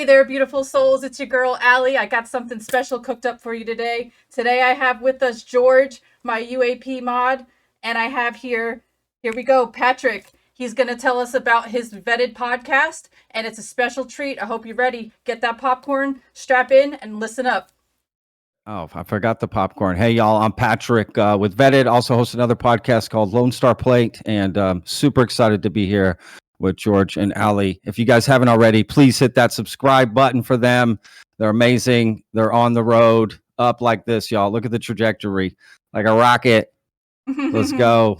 there, beautiful souls. It's your girl, Allie. I got something special cooked up for you today. Today I have with us George, my UAP mod, and I have here we go, Patrick. He's going to tell us about his VETTED podcast, and it's a special treat. I hope you're ready. Get that popcorn, strap in, and listen up. Oh, I forgot the popcorn. Hey, y'all, I'm Patrick with VETTED. Also host another podcast called Lone Star Plate, and super excited to be here with George and Allie. If you guys haven't already, please hit that subscribe button for them. They're amazing. They're on the road up like this, y'all. Look at the trajectory, like a rocket. Let's go.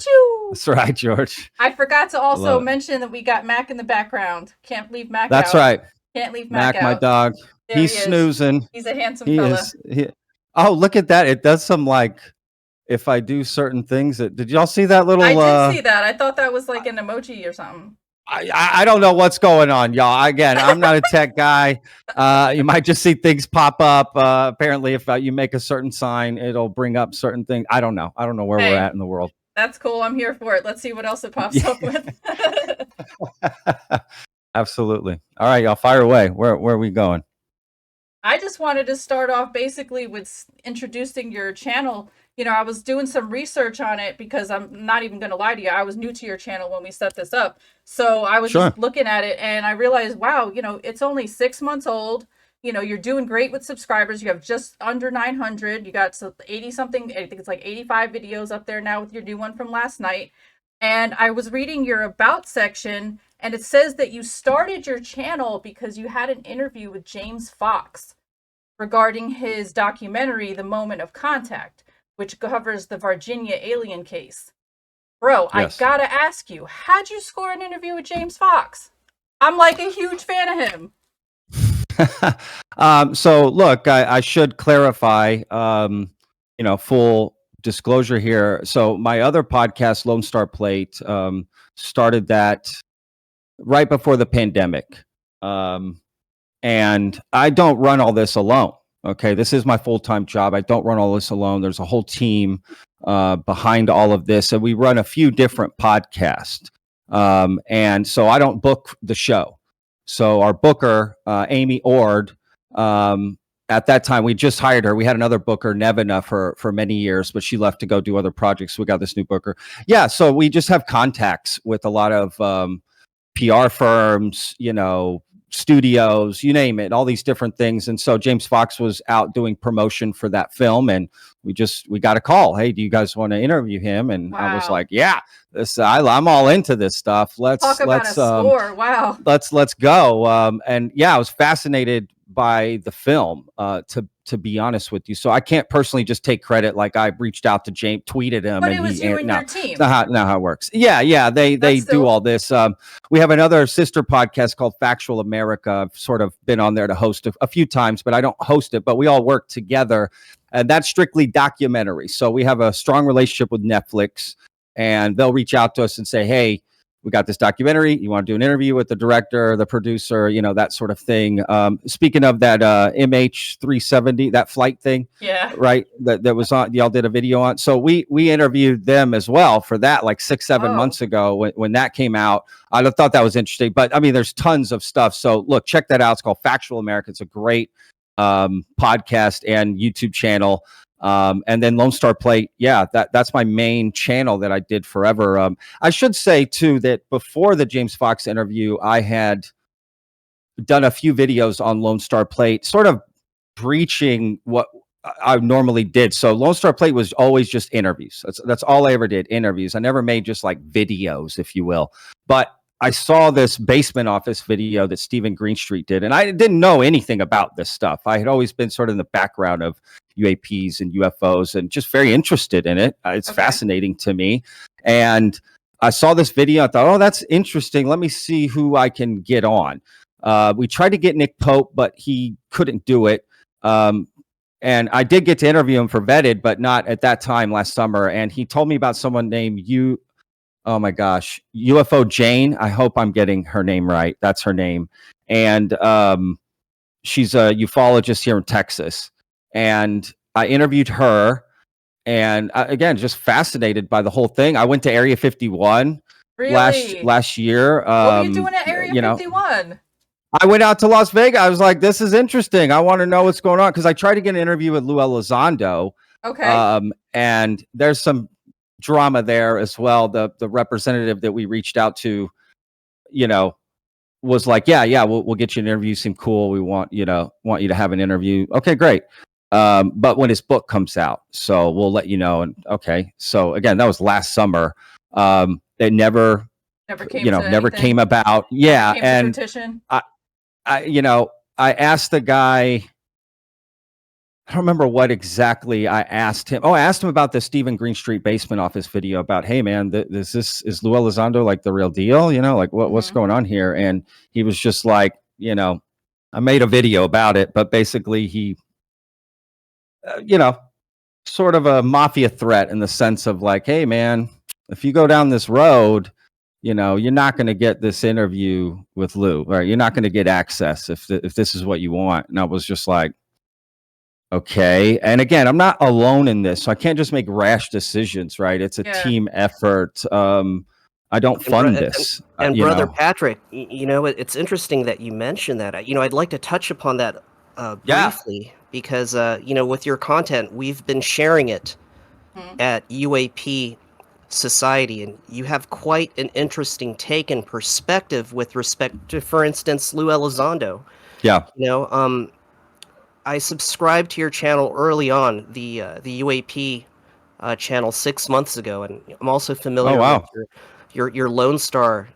That's right, George. I forgot to also mention that we got Mac in the background. Can't leave Mac out. That's right. Can't leave Mac out. My dog. He's snoozing. He's a handsome fella. Oh, look at that. It does some like, if I do certain things. Did y'all see that little? I did see that. I thought that was like an emoji or something. I don't know what's going on, y'all. Again, I'm not a tech guy. You might just see things pop up. Apparently, if you make a certain sign, it'll bring up certain things. I don't know. I don't know where we're at in the world. That's cool. I'm here for it. Let's see what else it pops up with. Absolutely. All right, y'all, fire away. Where are we going? I just wanted to start off basically with introducing your channel. You know, I was doing some research on it because I'm not even going to lie to you. I was new to your channel when we set this up. So I was just looking at it and I realized, wow, you know, it's only 6 months old. You know, you're doing great with subscribers. You have just under 900. You got 80 something. I think it's like 85 videos up there now with your new one from last night. And I was reading your about section and it says that you started your channel because you had an interview with James Fox regarding his documentary, The Moment of Contact, which covers the Virginia alien case. Bro, yes. I gotta ask you, how'd you score an interview with James Fox? I'm like a huge fan of him. So look, I should clarify, you know, full disclosure here. So my other podcast, Lone Star Plate, started that right before the pandemic. And I don't run all this alone. Okay, this is my full-time job. I don't run all this alone. There's a whole team behind all of this, and we run a few different podcasts. And so I don't book the show. So our booker, Amy Ord, at that time we just hired her. We had another booker, Nevina, for many years, but she left to go do other projects. We got this new booker. Yeah, so we just have contacts with a lot of PR firms, you know, studios, you name it, all these different things. And so James Fox was out doing promotion for that film, and we got a call. Hey, do you guys want to interview him? And I was like, yeah, I'm all into this stuff. Let's score. Wow. Let's go. And yeah, I was fascinated by the film, to be honest with you. So I can't personally just take credit. Like I reached out to James, tweeted him, but it was you and your team. Not how it works. Yeah. They do all this. We have another sister podcast called Factual America. I've sort of been on there to host a few times, but I don't host it, but we all work together, and that's strictly documentary. So we have a strong relationship with Netflix, and they'll reach out to us and say, hey, we got this documentary. You want to do an interview with the director, the producer, you know, that sort of thing. Speaking of that MH370, that flight thing, yeah, right? That was on. Y'all did a video on. So we interviewed them as well for that, like 6-7 months ago when that came out. I thought that was interesting, but I mean, there's tons of stuff. So look, check that out. It's called Factual America. It's a great podcast and YouTube channel. And then Lone Star Plate, yeah, that's my main channel that I did forever. I should say too that before the James Fox interview, I had done a few videos on Lone Star Plate, sort of breaching what I normally did. So Lone Star Plate was always just interviews. That's all I ever did, interviews. I never made just like videos, if you will. But I saw this basement office video that Stephen Greenstreet did, and I didn't know anything about this stuff. I had always been sort of in the background of UAPs and UFOs and just very interested in it. It's fascinating to me. And I saw this video. I thought, oh, that's interesting. Let me see who I can get on. We tried to get Nick Pope, but he couldn't do it. And I did get to interview him for VETTED, but not at that time last summer. And he told me about someone named oh my gosh, UFO Jane. I hope I'm getting her name right. That's her name. And she's a ufologist here in Texas. And I interviewed her, and again, just fascinated by the whole thing. I went to Area 51 last year. What were you doing at Area 51? I went out to Las Vegas. I was like, this is interesting. I want to know what's going on. Because I tried to get an interview with Lou Elizondo. Okay. And there's some drama there as well. The representative that we reached out to, was like, yeah, we'll get you an interview. Seem cool. We want you to have an interview. Okay, great. But when his book comes out, so we'll let you know. And okay, so again, that was last summer. It never came to never anything? came about. Yeah, Came to and fruition? I asked the guy. I don't remember what exactly I asked him. Oh, I asked him about the Stephen Greenstreet basement office video about, hey man, is Lou Elizondo like the real deal? Like what's going on here? And he was just like, I made a video about it, but basically he, sort of a mafia threat in the sense of like, hey man, if you go down this road, you're not going to get this interview with Lou, right? You're not going to get access if this is what you want. And I was just like, okay. And again, I'm not alone in this, so I can't just make rash decisions, right? It's a team effort. I don't fund this. And Brother Patrick, it's interesting that you mentioned that. I'd like to touch upon that briefly because, with your content, we've been sharing it at UAP Society, and you have quite an interesting take and perspective with respect to, for instance, Lou Elizondo. Yeah. I subscribed to your channel early on, the UAP channel 6 months ago, and I'm also familiar with your Lone Star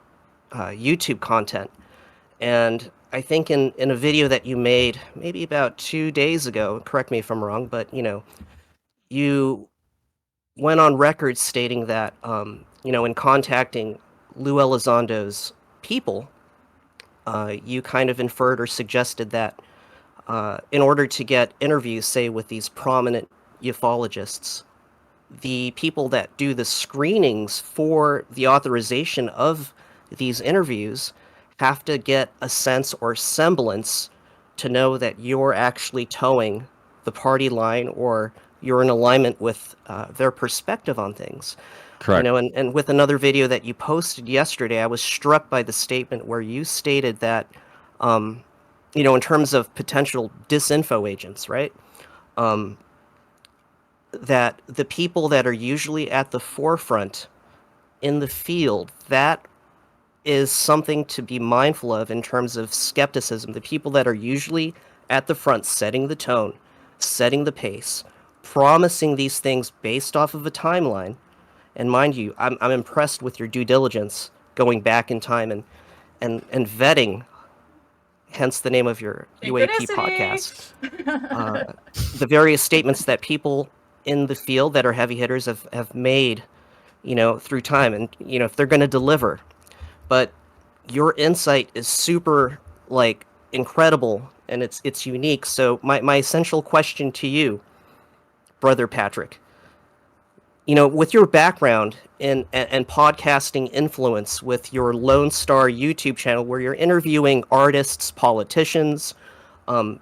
YouTube content. And I think in a video that you made maybe about 2 days ago, correct me if I'm wrong, but you went on record stating that in contacting Lou Elizondo's people, you kind of inferred or suggested that in order to get interviews, say, with these prominent ufologists, the people that do the screenings for the authorization of these interviews have to get a sense or semblance to know that you're actually towing the party line or you're in alignment with their perspective on things. Correct. And with another video that you posted yesterday, I was struck by the statement where you stated that in terms of potential disinfo agents, right? That the people that are usually at the forefront in the field, that is something to be mindful of in terms of skepticism. The people that are usually at the front setting the tone, setting the pace, promising these things based off of a timeline. And mind you, I'm impressed with your due diligence going back in time and vetting, hence the name of your UAP podcast, the various statements that people in the field that are heavy hitters have made, through time, and if they're going to deliver. But your insight is super incredible, and it's unique. So my essential question to you, Brother Patrick, with your background and podcasting influence, with your Lone Star YouTube channel where you're interviewing artists, politicians,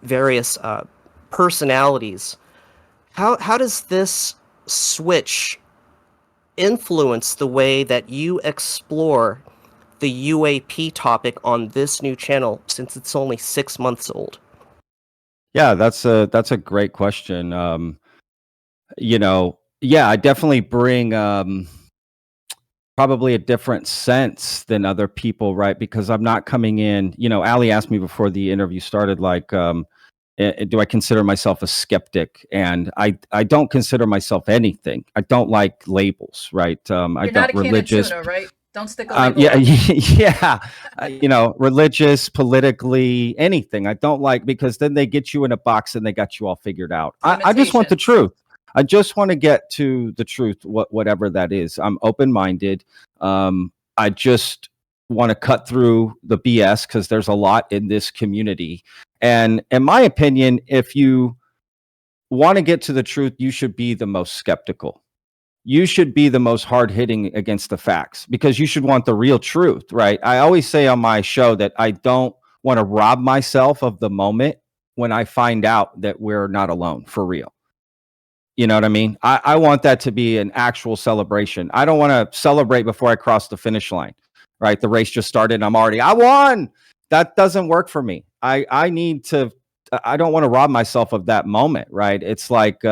various personalities, how does this switch influence the way that you explore the UAP topic on this new channel, since it's only 6 months old? Yeah, that's a great question. I definitely bring probably a different sense than other people, right? Because I'm not coming in, Ali asked me before the interview started, like, do I consider myself a skeptic? And I don't consider myself anything. I don't like labels, right? You're I not don't a can religious, of tuna, right? Don't stick a label on. yeah. Religious, politically, anything. I don't like, because then they get you in a box and they got you all figured out. I just want the truth. I just want to get to the truth, whatever that is. I'm open-minded. I just want to cut through the BS because there's a lot in this community. And in my opinion, if you want to get to the truth, you should be the most skeptical. You should be the most hard-hitting against the facts, because you should want the real truth, right? I always say on my show that I don't want to rob myself of the moment when I find out that we're not alone for real. You know what I mean? I want that to be an actual celebration. I don't want to celebrate before I cross the finish line, right? The race just started and I won. that doesn't work for me. I need to, I don't want to rob myself of that moment, right? It's like,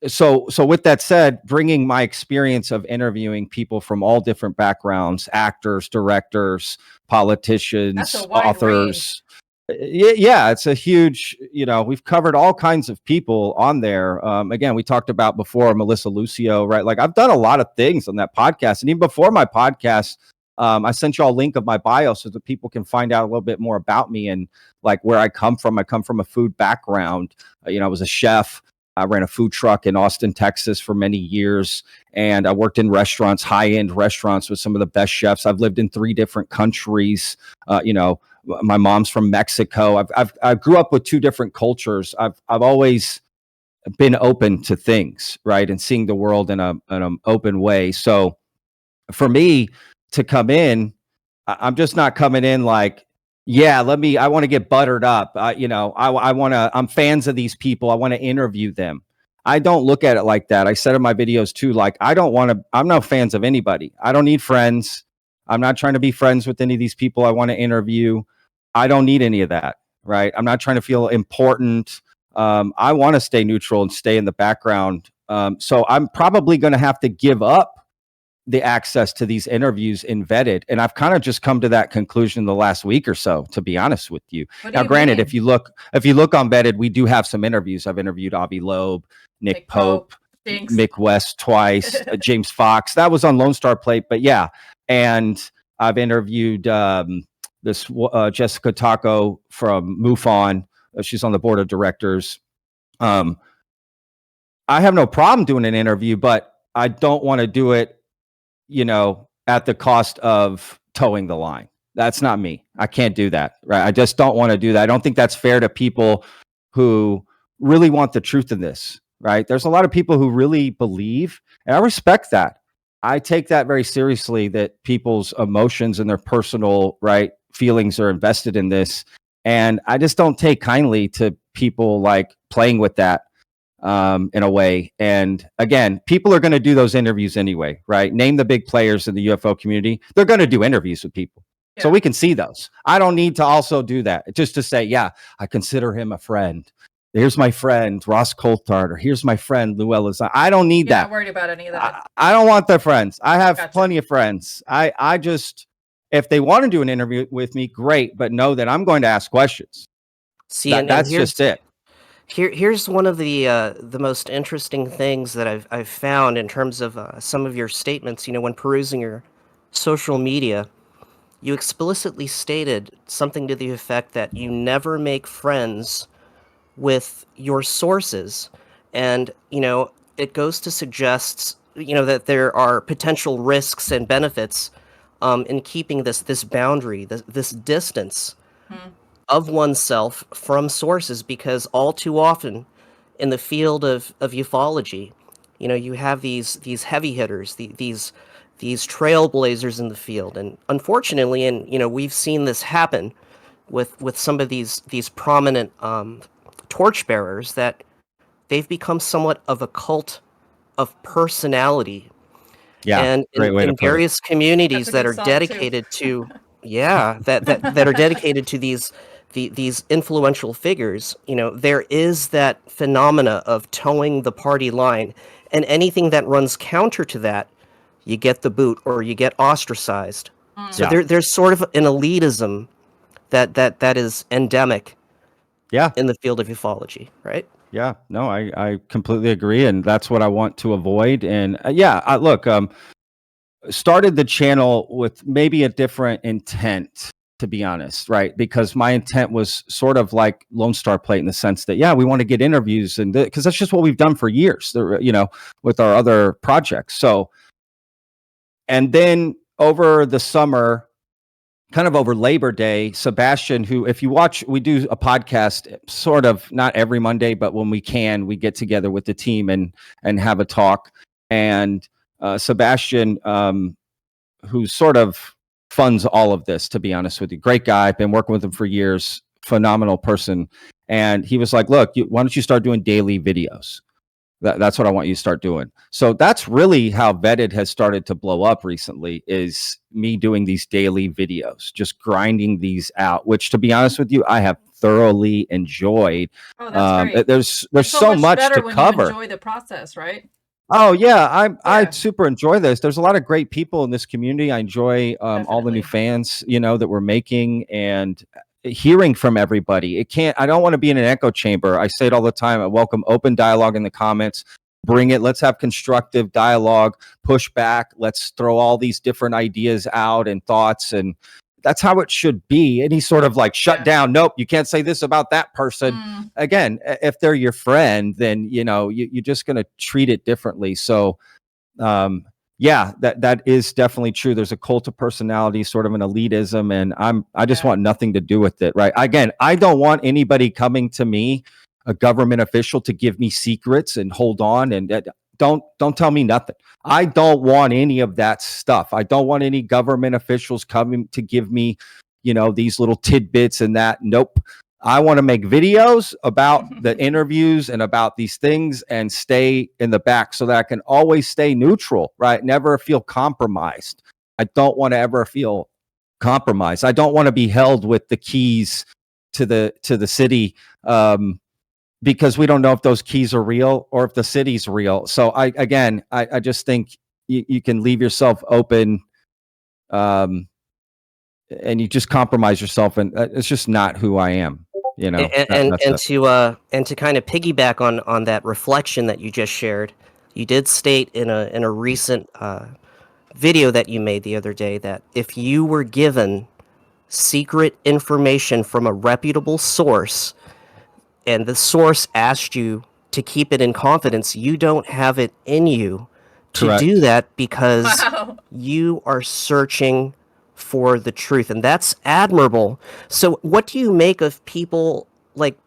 so with that said, bringing my experience of interviewing people from all different backgrounds, actors, directors, That's a politicians, wide range. authors. Yeah, it's a huge, we've covered all kinds of people on there. Again, we talked about before Melissa Lucio, right? Like I've done a lot of things on that podcast. And even before my podcast, I sent you all a link of my bio so that people can find out a little bit more about me and like where I come from. I come from a food background. I was a chef. I ran a food truck in Austin, Texas for many years. And I worked in restaurants, high-end restaurants with some of the best chefs. I've lived in 3 different countries. My mom's from Mexico. I grew up with 2 different cultures. I've always been open to things, right? And seeing the world in an open way. So for me to come in, I'm just not coming in like, yeah, I want to get buttered up. I'm fans of these people. I want to interview them. I don't look at it like that. I said in my videos too, like, I'm not fans of anybody. I don't need friends. I'm not trying to be friends with any of these people I want to interview. I don't need any of that, right? I'm not trying to feel important. I want to stay neutral and stay in the background. So I'm probably going to have to give up the access to these interviews in VETTED. And I've kind of just come to that conclusion in the last week or so, to be honest with you. Now, granted, if you look on VETTED, we do have some interviews. I've interviewed Avi Loeb, Nick Pope, Mick West twice, James Fox. That was on Lone Star Plate, but yeah. And I've interviewed this Jessica Taco from MUFON. She's on the board of directors. I have no problem doing an interview, but I don't want to do it at the cost of towing the line. That's not me. I can't do that, right? I just don't want to do that. I don't think that's fair to people who really want the truth in this, right? There's a lot of people who really believe, and I respect that. I take that very seriously, that people's emotions and their personal, right, feelings are invested in this. And I just don't take kindly to people like playing with that in a way. And again, people are going to do those interviews anyway, right? Name the big players in the UFO community. They're going to do interviews with people. Yeah. So we can see those. I don't need to also do that just to say, yeah, I consider him a friend. Here's my friend, Ross Coulthard, or here's my friend, Lou Ellis. I don't need that. Not worried about any of that. I don't want their friends. I have plenty of friends. I just, if they want to do an interview with me, great, but know that I'm going to ask questions. See, that's just it. Here's one of the most interesting things that I've found in terms of some of your statements. When perusing your social media, you explicitly stated something to the effect that you never make friends with your sources, and it goes to suggest that there are potential risks and benefits in keeping this boundary, this distance. Of oneself from sources, because all too often in the field of ufology, you have these heavy hitters, these trailblazers in the field, and unfortunately, and we've seen this happen with some of these prominent torchbearers, that they've become somewhat of a cult of personality. Yeah, and in various communities that are dedicated to that are dedicated to these influential figures, there is that phenomena of towing the party line, and anything that runs counter to that, you get the boot or you get ostracized. So there's sort of an elitism that is endemic in the field of ufology, right? Yeah, no, I completely agree, and that's what I want to avoid. And look, started the channel with maybe a different intent, to be honest, right? Because my intent was sort of like Lone Star Plate, in the sense that, we want to get interviews, and because that's just what we've done for years, with our other projects. So, and then over the summer, kind of over Labor Day, Sebastian, who, if you watch, we do a podcast sort of not every Monday, but when we can, we get together with the team and have a talk. And Sebastian, who sort of funds all of this, to be honest with you, great guy. I've been working with him for years, phenomenal person. And he was like, look, why don't you start doing daily videos? That's what I want you to start doing. So that's really how Vetted has started to blow up recently, is me doing these daily videos, just grinding these out, which, to be honest with you, I have thoroughly enjoyed. Oh, that's great. There's It's so much better to when you cover. enjoy the process, right? Oh yeah, I Yeah. super enjoy this. There's a lot of great people in this community. I enjoy all the new Definitely. fans, that we're making, and hearing from everybody. I don't want to be in an echo chamber. I say it all the time. I welcome open dialogue in the comments. Bring it. Let's have constructive dialogue, push back. Let's throw all these different ideas out and thoughts, and that's how it should be. Any sort of like shut down. Nope, you can't say this about that person. Again, if they're your friend, then you're just going to treat it differently. So yeah, that is definitely true. There's a cult of personality, sort of an elitism, and I just want nothing to do with it. Right. Again, I don't want anybody coming to me, a government official, to give me secrets and hold on and don't tell me nothing. I don't want any of that stuff. I don't want any government officials coming to give me, these little tidbits and that. Nope. I want to make videos about the interviews and about these things and stay in the back so that I can always stay neutral, right? Never feel compromised. I don't want to ever feel compromised. I don't want to be held with the keys to the city, because we don't know if those keys are real or if the city's real. So I just think you can leave yourself open, and you just compromise yourself, and it's just not who I am. And to kind of piggyback on that reflection that you just shared, you did state in a recent video that you made the other day that if you were given secret information from a reputable source, and the source asked you to keep it in confidence, you don't have it in you to Correct. do that because you are searching for the truth, and that's admirable. So what do you make of people like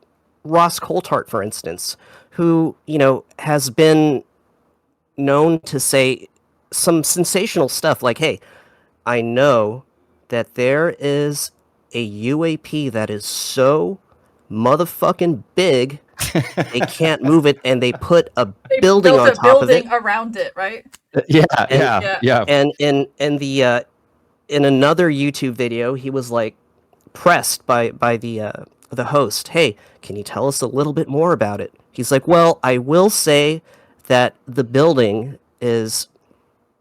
Ross Coulthart, for instance, who has been known to say some sensational stuff like, hey, I know that there is a UAP that is so motherfucking big they can't move it, and they put a building on top of it around it, right? Yeah. And in another YouTube video, he was like pressed by the host, hey, can you tell us a little bit more about it? He's like, well, I will say that the building is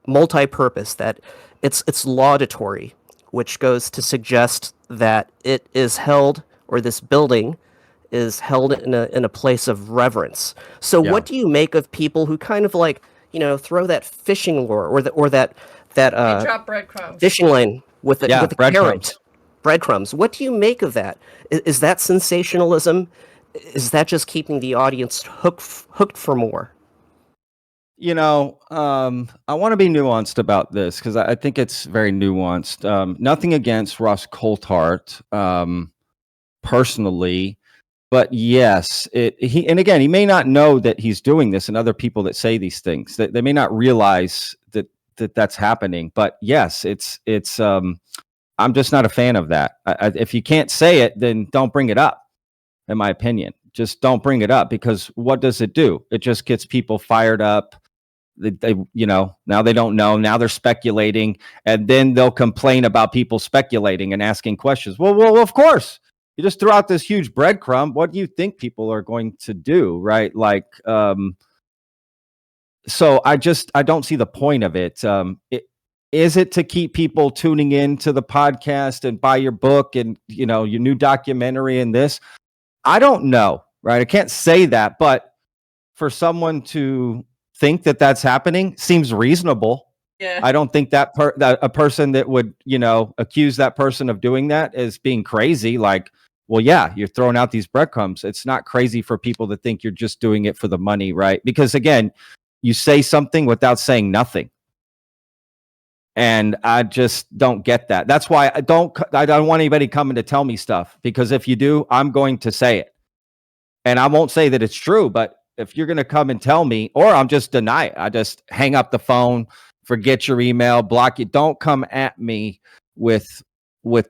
multi-purpose, that it's laudatory, which goes to suggest that it is held, or this building is held in a place of reverence. So what do you make of people who kind of like, throw that fishing lure or that drop breadcrumbs. fishing line with the breadcrumbs. Breadcrumbs. What do you make of that? Is that sensationalism? Is that just keeping the audience hooked for more? I want to be nuanced about this because I think it's very nuanced. Nothing against Ross Coulthart personally, but yes, he may not know that he's doing this, and other people that say these things, that they may not realize that's happening. But yes, it's I'm just not a fan of that. If you can't say it, then don't bring it up. In my opinion, just don't bring it up, because what does it do? It just gets people fired up. They now they don't know. Now they're speculating, and then they'll complain about people speculating and asking questions. Well, of course, you just threw out this huge breadcrumb. What do you think people are going to do, right? Like, so I don't see the point of it. Is it to keep people tuning in to the podcast and buy your book and your new documentary and this? I don't know, right? I can't say that, but for someone to think that that's happening seems reasonable. Yeah. I don't think that a person that would, accuse that person of doing that as being crazy. Like, well, yeah, you're throwing out these breadcrumbs. It's not crazy for people to think you're just doing it for the money, right? Because again, you say something without saying nothing. And I just don't get that. That's why I don't want anybody coming to tell me stuff, because if you do, I'm going to say it. And I won't say that it's true, but if you're going to come and tell me, or I'm just deny it, I just hang up the phone, forget your email, block you. Don't come at me with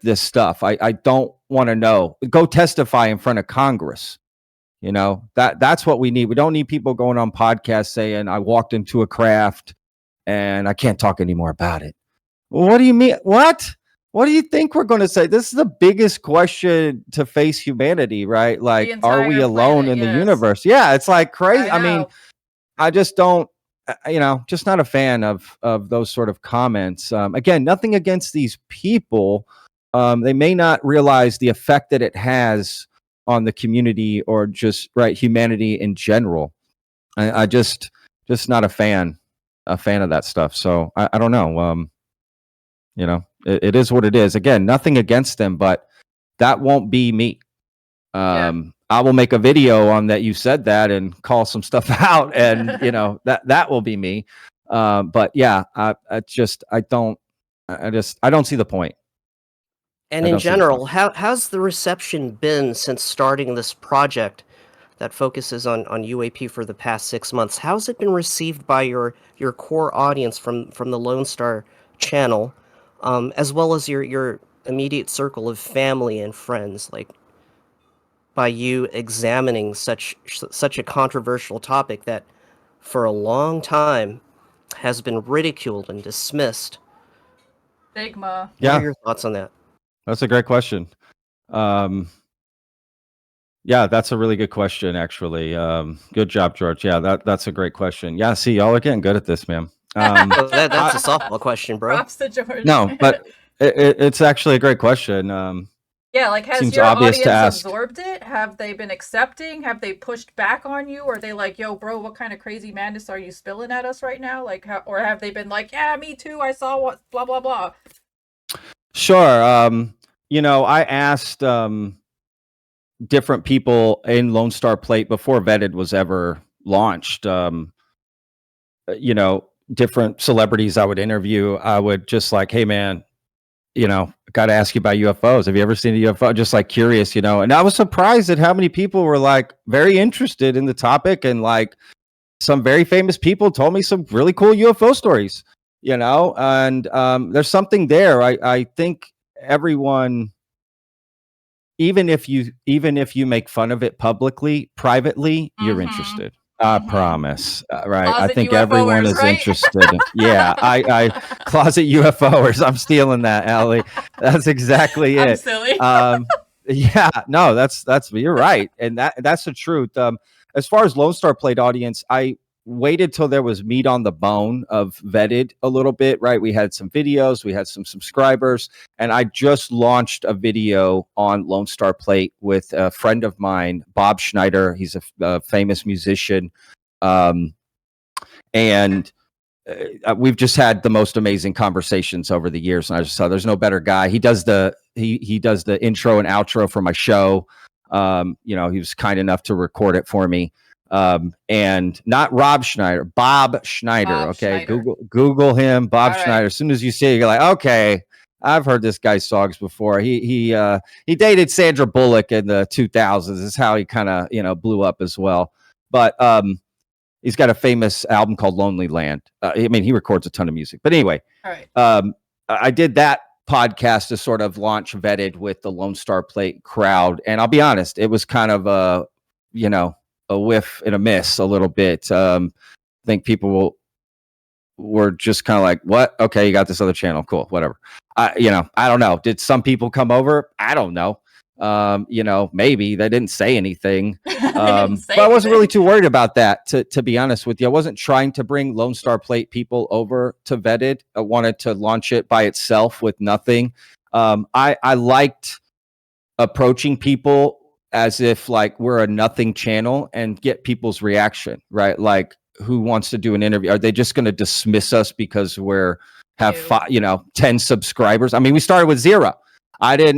this stuff. I don't want to know. Go testify in front of Congress. You know, that's what we need. We don't need people going on podcasts saying, I walked into a craft and I can't talk anymore about it. Well, what do you mean? What do you think we're going to say? This is the biggest question to face humanity, right? The Like, are we entire alone planet, in the yes. universe? Yeah, it's like crazy. I I mean, know. I just don't, just not a fan of those sort of comments. Again, nothing against these people. They may not realize the effect that it has on the community or just humanity in general. I just not a fan of that stuff. So I don't know. It is what it is. Again, nothing against them, but that won't be me. Yeah. I will make a video on that you said that and call some stuff out, and that will be me. But yeah, I don't see the point. And I in don't see the point. general, how's the reception been since starting this project that focuses on UAP for the past 6 months? How's it been received by your core audience from the Lone Star channel, as well as your immediate circle of family and friends? Like, by you examining such a controversial topic that for a long time has been ridiculed and dismissed. Stigma. What are Yeah, your thoughts on that? that's a great question. Yeah, that's a really good question, actually. Good job, George. Yeah, that's a great question. Yeah, see, y'all are getting good at this, man. Oh, that's a I, softball question, bro. Props to George. no, but it's actually a great question. Yeah, like, has Seems your obvious to audience ask. absorbed it? Have they been accepting? Have they pushed back on you? Or are they like, yo, bro, what kind of crazy madness are you spilling at us right now? Like, or have they been like, yeah, me too, I saw what, blah, blah, blah. Sure. I asked different people in Lone Star Plate before Vetted was ever launched. Different celebrities I would interview. I would just like, hey, man, got to ask you about UFOs. Have you ever seen a UFO? Just like curious, And I was surprised at how many people were like very interested in the topic, and like some very famous people told me some really cool UFO stories, and there's something there. I think everyone, even if you make fun of it publicly, privately, you're Mm-hmm. interested. I Mm-hmm. promise. Right. I Closet think everyone UFO-ers, is right? interested. Yeah. I closet UFOers. I'm stealing that, Allie. That's exactly I'm it. silly. Yeah, no, you're right. And that's the truth. As far as Lone Star Plate audience, I waited till there was meat on the bone of Vetted a little bit, right? We had some videos, we had some subscribers, and I just launched a video on Lone Star Plate with a friend of mine, Bob Schneider. He's a famous musician. And we've just had the most amazing conversations over the years, and I just thought there's no better guy. He does the intro and outro for my show. He was kind enough to record it for me. And not Rob Schneider, Bob Schneider. Bob Okay, Schneider. Google him, Bob All right. Schneider. As soon as you see it, you're like, okay, I've heard this guy's songs before. He dated Sandra Bullock in the 2000s. This is how he kind of blew up as well. But he's got a famous album called Lonely Land. He records a ton of music. But anyway, All right. I did that podcast to sort of launch Vetted with the Lone Star Plate crowd. And I'll be honest, it was kind of a whiff and a miss a little bit. I think people were just kind of like, what? Okay, you got this other channel. Cool, whatever. I don't know. Did some people come over? I don't know. Maybe they didn't say anything. But I wasn't really too worried about that, to be honest with you. I wasn't trying to bring Lone Star Plate people over to Vetted. I wanted to launch it by itself with nothing. I liked approaching people as if like we're a nothing channel and get people's reaction, right? Like, who wants to do an interview? Are they just going to dismiss us because have 10 subscribers? I mean, we started with 0.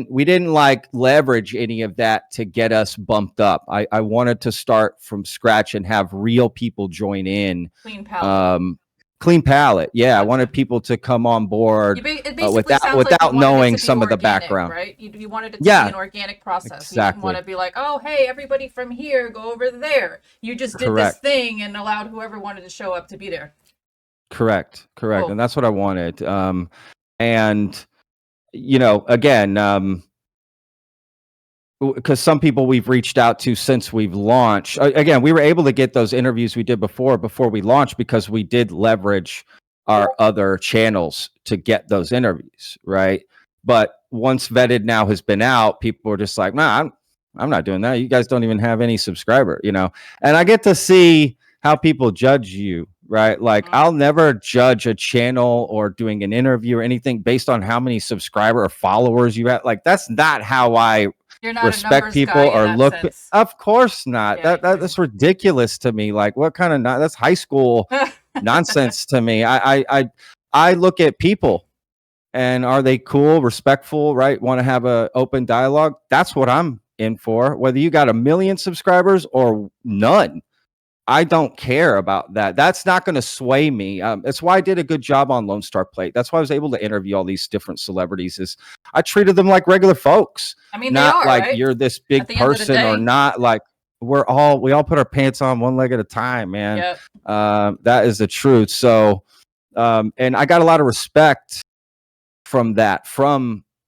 We didn't like leverage any of that to get us bumped up. I wanted to start from scratch and have real people join in. Clean palette. Clean palette. Yeah. I wanted people to come on board without knowing some of the background. Right? You wanted it to be an organic process. Exactly. You didn't want to be like, oh, hey, everybody from here, go over there. You just did this thing and allowed whoever wanted to show up to be there. Correct. Cool. And that's what I wanted. Again, because some people we've reached out to since we've launched. Again, we were able to get those interviews we did before we launched because we did leverage our other channels to get those interviews, right? But once Vetted now has been out, people are just like, nah, I'm not doing that. You guys don't even have any subscriber, you know? And I get to see how people judge you, right? Like I'll never judge a channel or doing an interview or anything based on how many subscriber or followers you have. Like that's not how I You're not respect a numbers people guy in or that look. sense. Of course not. Yeah, That's ridiculous to me. Like what kind of that's high school nonsense to me. I look at people and are they cool, respectful, right? Want to have a open dialogue? That's what I'm in for. Whether you got 1 million subscribers or none, I don't care about that. That's not going to sway me. That's why I did a good job on Lone Star Plate. That's why I was able to interview all these different celebrities. Is I treated them like regular folks. I mean, not they are, like right? you're this big At the end of the person or day. not like we all put our pants on one leg at a time, man. Yep. That is the truth. So, and I got a lot of respect from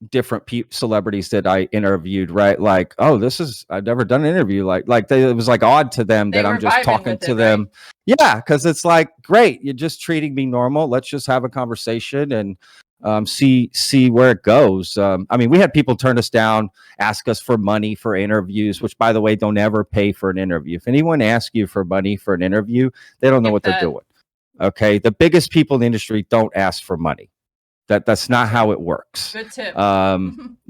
different celebrities that I interviewed, right? Like, oh, I've never done an interview. It was like odd to them that I'm just talking to them. Right? Yeah. Cause it's like, great. You're just treating me normal. Let's just have a conversation and see where it goes. I mean, we had people turn us down, ask us for money for interviews, which by the way, don't ever pay for an interview. If anyone asks you for money for an interview, they don't know what they're doing. Okay. The biggest people in the industry don't ask for money. That's not how it works. Good tip.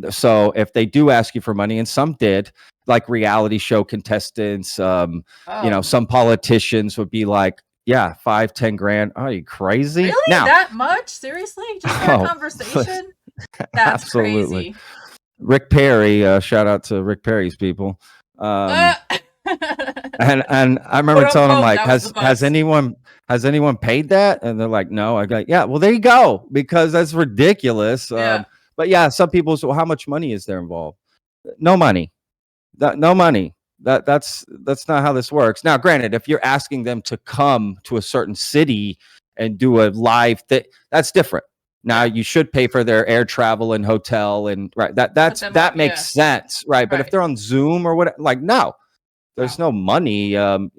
So if they do ask you for money, and some did, like reality show contestants, you know, some politicians would be like, yeah, 5-10 grand. Are you crazy? Really? Now, that much? Seriously? Just for a conversation? That's absolutely. Crazy. Rick Perry, shout out to Rick Perry's people. And I remember telling them like, has anyone paid that? And they're like, no. I go, yeah, well, there you go, because that's ridiculous. Yeah. But yeah, some people say, well, how much money is there involved? No money. No money. That's not how this works. Now, granted, if you're asking them to come to a certain city and do a live thing, that's different. Now you should pay for their air travel and hotel and right. That makes sense, right? But if they're on Zoom or what, like, no. There's no money,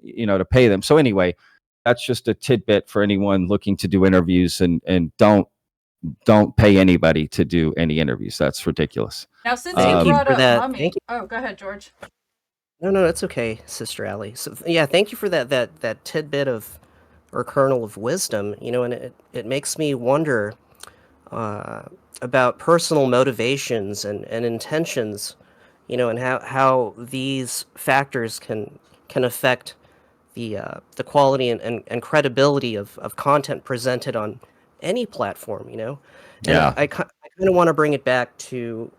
you know, to pay them. So anyway, that's just a tidbit for anyone looking to do interviews, and don't pay anybody to do any interviews. That's ridiculous. Now, since you brought up that. Mummy, go ahead, George. No, it's okay, Sister Allie. So yeah, thank you for that tidbit of or kernel of wisdom. You know, and it makes me wonder about personal motivations and intentions. You know, and how these factors can affect the quality and credibility of content presented on any platform. You know, and I kind of want to bring it back to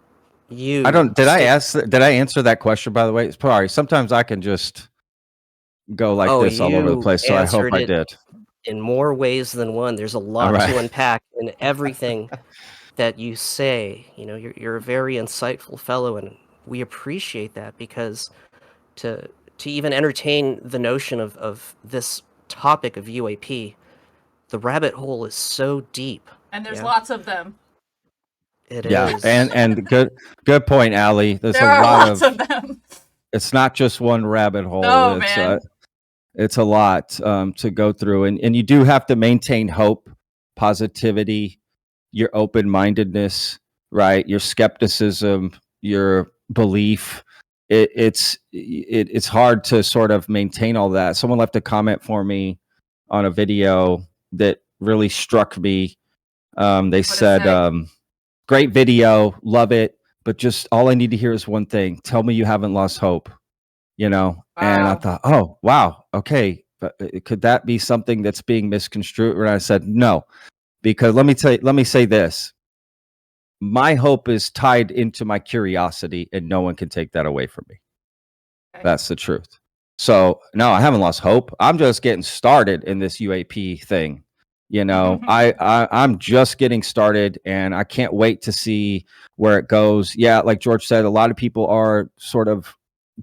you. Did I answer that question, by the way? Sorry, sometimes I can just go like this all over the place. So I hope I did. In more ways than one. There's a lot to unpack in everything that you say. You know, you're a very insightful fellow, and we appreciate that, because to even entertain the notion of this topic of UAP, the rabbit hole is so deep. And there's lots of them. It is. And good point, Allie. There are lots of them. It's not just one rabbit hole. Oh, man. It's a lot to go through, and you do have to maintain hope, positivity, your open-mindedness, right? Your skepticism, your belief. It's hard to sort of maintain all that. Someone left a comment for me on a video that really struck me. They said, great video, love it, but just all I need to hear is one thing: tell me you haven't lost hope. You know. Wow. And I thought, oh wow, okay, but could that be something that's being misconstrued? And I said no, because let me say this: my hope is tied into my curiosity, and no one can take that away from me. Okay. That's the truth. So no, I haven't lost hope. I'm just getting started in this UAP thing. You know, I'm just getting started, and I can't wait to see where it goes. Yeah, like George said, a lot of people are sort of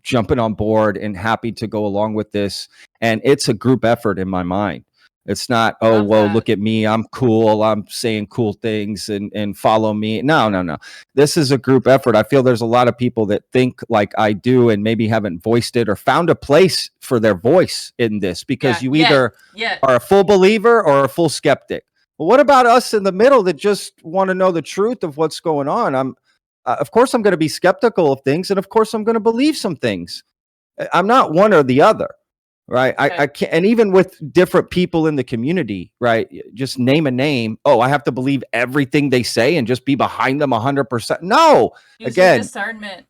jumping on board and happy to go along with this, and it's a group effort in my mind. It's not, oh, Love whoa, that. look at me, I'm cool, I'm saying cool things and follow me. No. This is a group effort. I feel there's a lot of people that think like I do and maybe haven't voiced it or found a place for their voice in this, because you either are a full believer or a full skeptic. Well, what about us in the middle that just want to know the truth of what's going on? Of course I'm going to be skeptical of things, and of course I'm going to believe some things. I'm not one or the other. Right. I can't. And even with different people in the community, right. Just name a name. Oh, I have to believe everything they say and just be behind them 100%. No, use your again, discernment.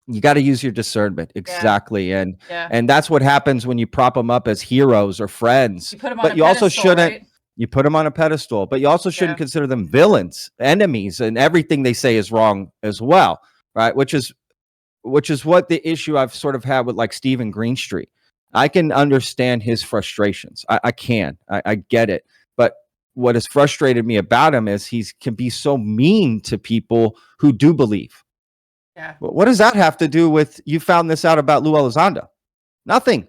You got to use your discernment. Exactly. And that's what happens when you prop them up as heroes or friends. You put them on but a you also pedestal, shouldn't, right? you put them on a pedestal, but you also shouldn't consider them villains, enemies, and everything they say is wrong as well. Right. Which is what the issue I've sort of had with like Stephen Greenstreet. I can understand his frustrations. I get it. But what has frustrated me about him is he can be so mean to people who do believe. Yeah. What does that have to do with, you found this out about Lou Elizondo? Nothing.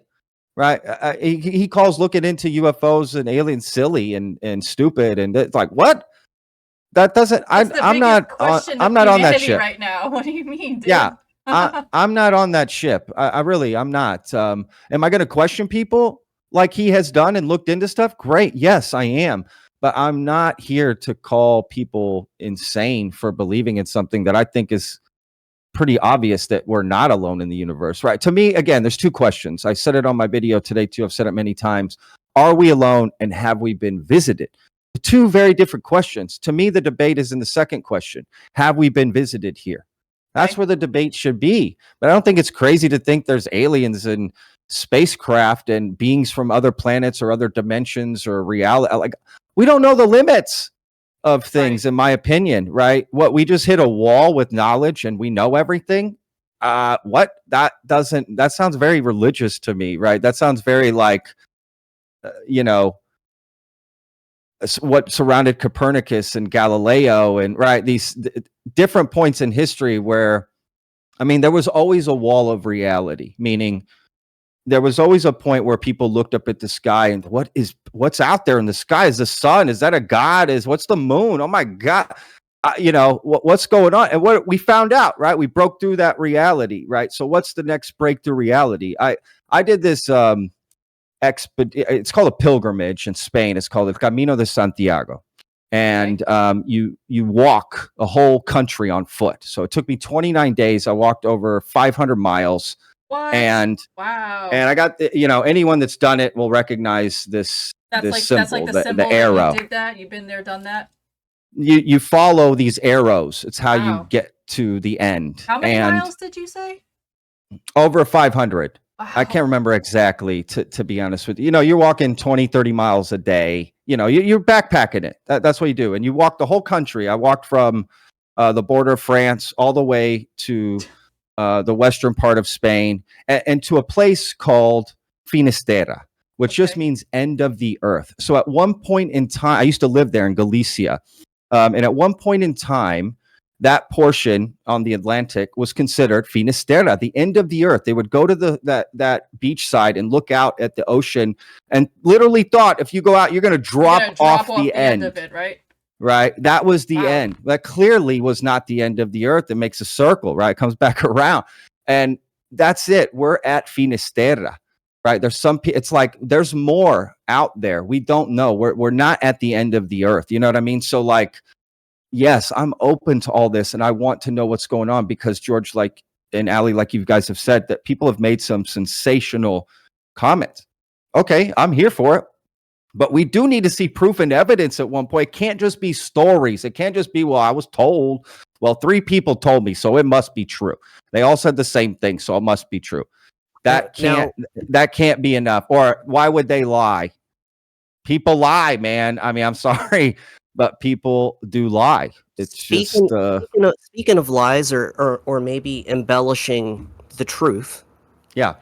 Right. He calls looking into UFOs and aliens silly and stupid. And it's like, what? That doesn't, I'm not on that ship right now. What do you mean, dude? Yeah. I'm not on that ship. I really, I'm not. Am I going to question people like he has done and looked into stuff? Great. Yes, I am. But I'm not here to call people insane for believing in something that I think is pretty obvious that we're not alone in the universe, right? To me, again, there's two questions. I said it on my video today too. I've said it many times. Are we alone, and have we been visited? Two very different questions. To me, the debate is in the second question. Have we been visited here? That's where the debate should be. But I don't think it's crazy to think there's aliens and spacecraft and beings from other planets or other dimensions or reality. Like, we don't know the limits of things, in my opinion, right? What, we just hit a wall with knowledge and we know everything? That sounds very religious to me, right? That sounds very like, what surrounded Copernicus and Galileo and these different points in history where, I mean, there was always a wall of reality, meaning there was always a point where people looked up at the sky and what's out there in the sky? Is the sun? Is that a god? What's the moon? Oh my God. What's going on? And what we found out, right? We broke through that reality, right? So what's the next breakthrough reality? I did this, it's called a pilgrimage in Spain. It's called El Camino de Santiago. And you walk a whole country on foot. So it took me 29 days. I walked over 500 miles. What? And wow. And I got anyone that's done it will recognize this symbol, that's like the symbol, the arrow. You did that? You've been there, done that? You follow these arrows. It's how you get to the end. How many miles did you say? Over 500. Wow. I can't remember exactly, to be honest with you. You're walking 20, 30 miles a day. You're backpacking it. That's what you do. And you walk the whole country. I walked from the border of France all the way to the western part of Spain and to a place called Finisterre, which just means end of the earth. So at one point in time, I used to live there in Galicia. And at one point in time, that portion on the Atlantic was considered Finisterre, the end of the earth. They would go to that beach side and look out at the ocean and literally thought, if you go out, you're going to drop off the end of it, right? Right. That was the end. That clearly was not the end of the earth. It makes a circle, right? It comes back around. And that's it. We're at Finisterre, right? It's like there's more out there. We don't know. We're not at the end of the earth. You know what I mean? So like, yes, I'm open to all this and I want to know what's going on because George, like, and Ali, like you guys have said, that people have made some sensational comments. Okay, I'm here for it. But we do need to see proof and evidence at one point. It can't just be stories. It can't just be, well, I was told. Well, 3 people told me, so it must be true. They all said the same thing, so it must be true. That can't be enough. Or why would they lie? People lie, man. I mean, I'm sorry, but people do lie. It's speaking of lies or maybe embellishing the truth. Yeah.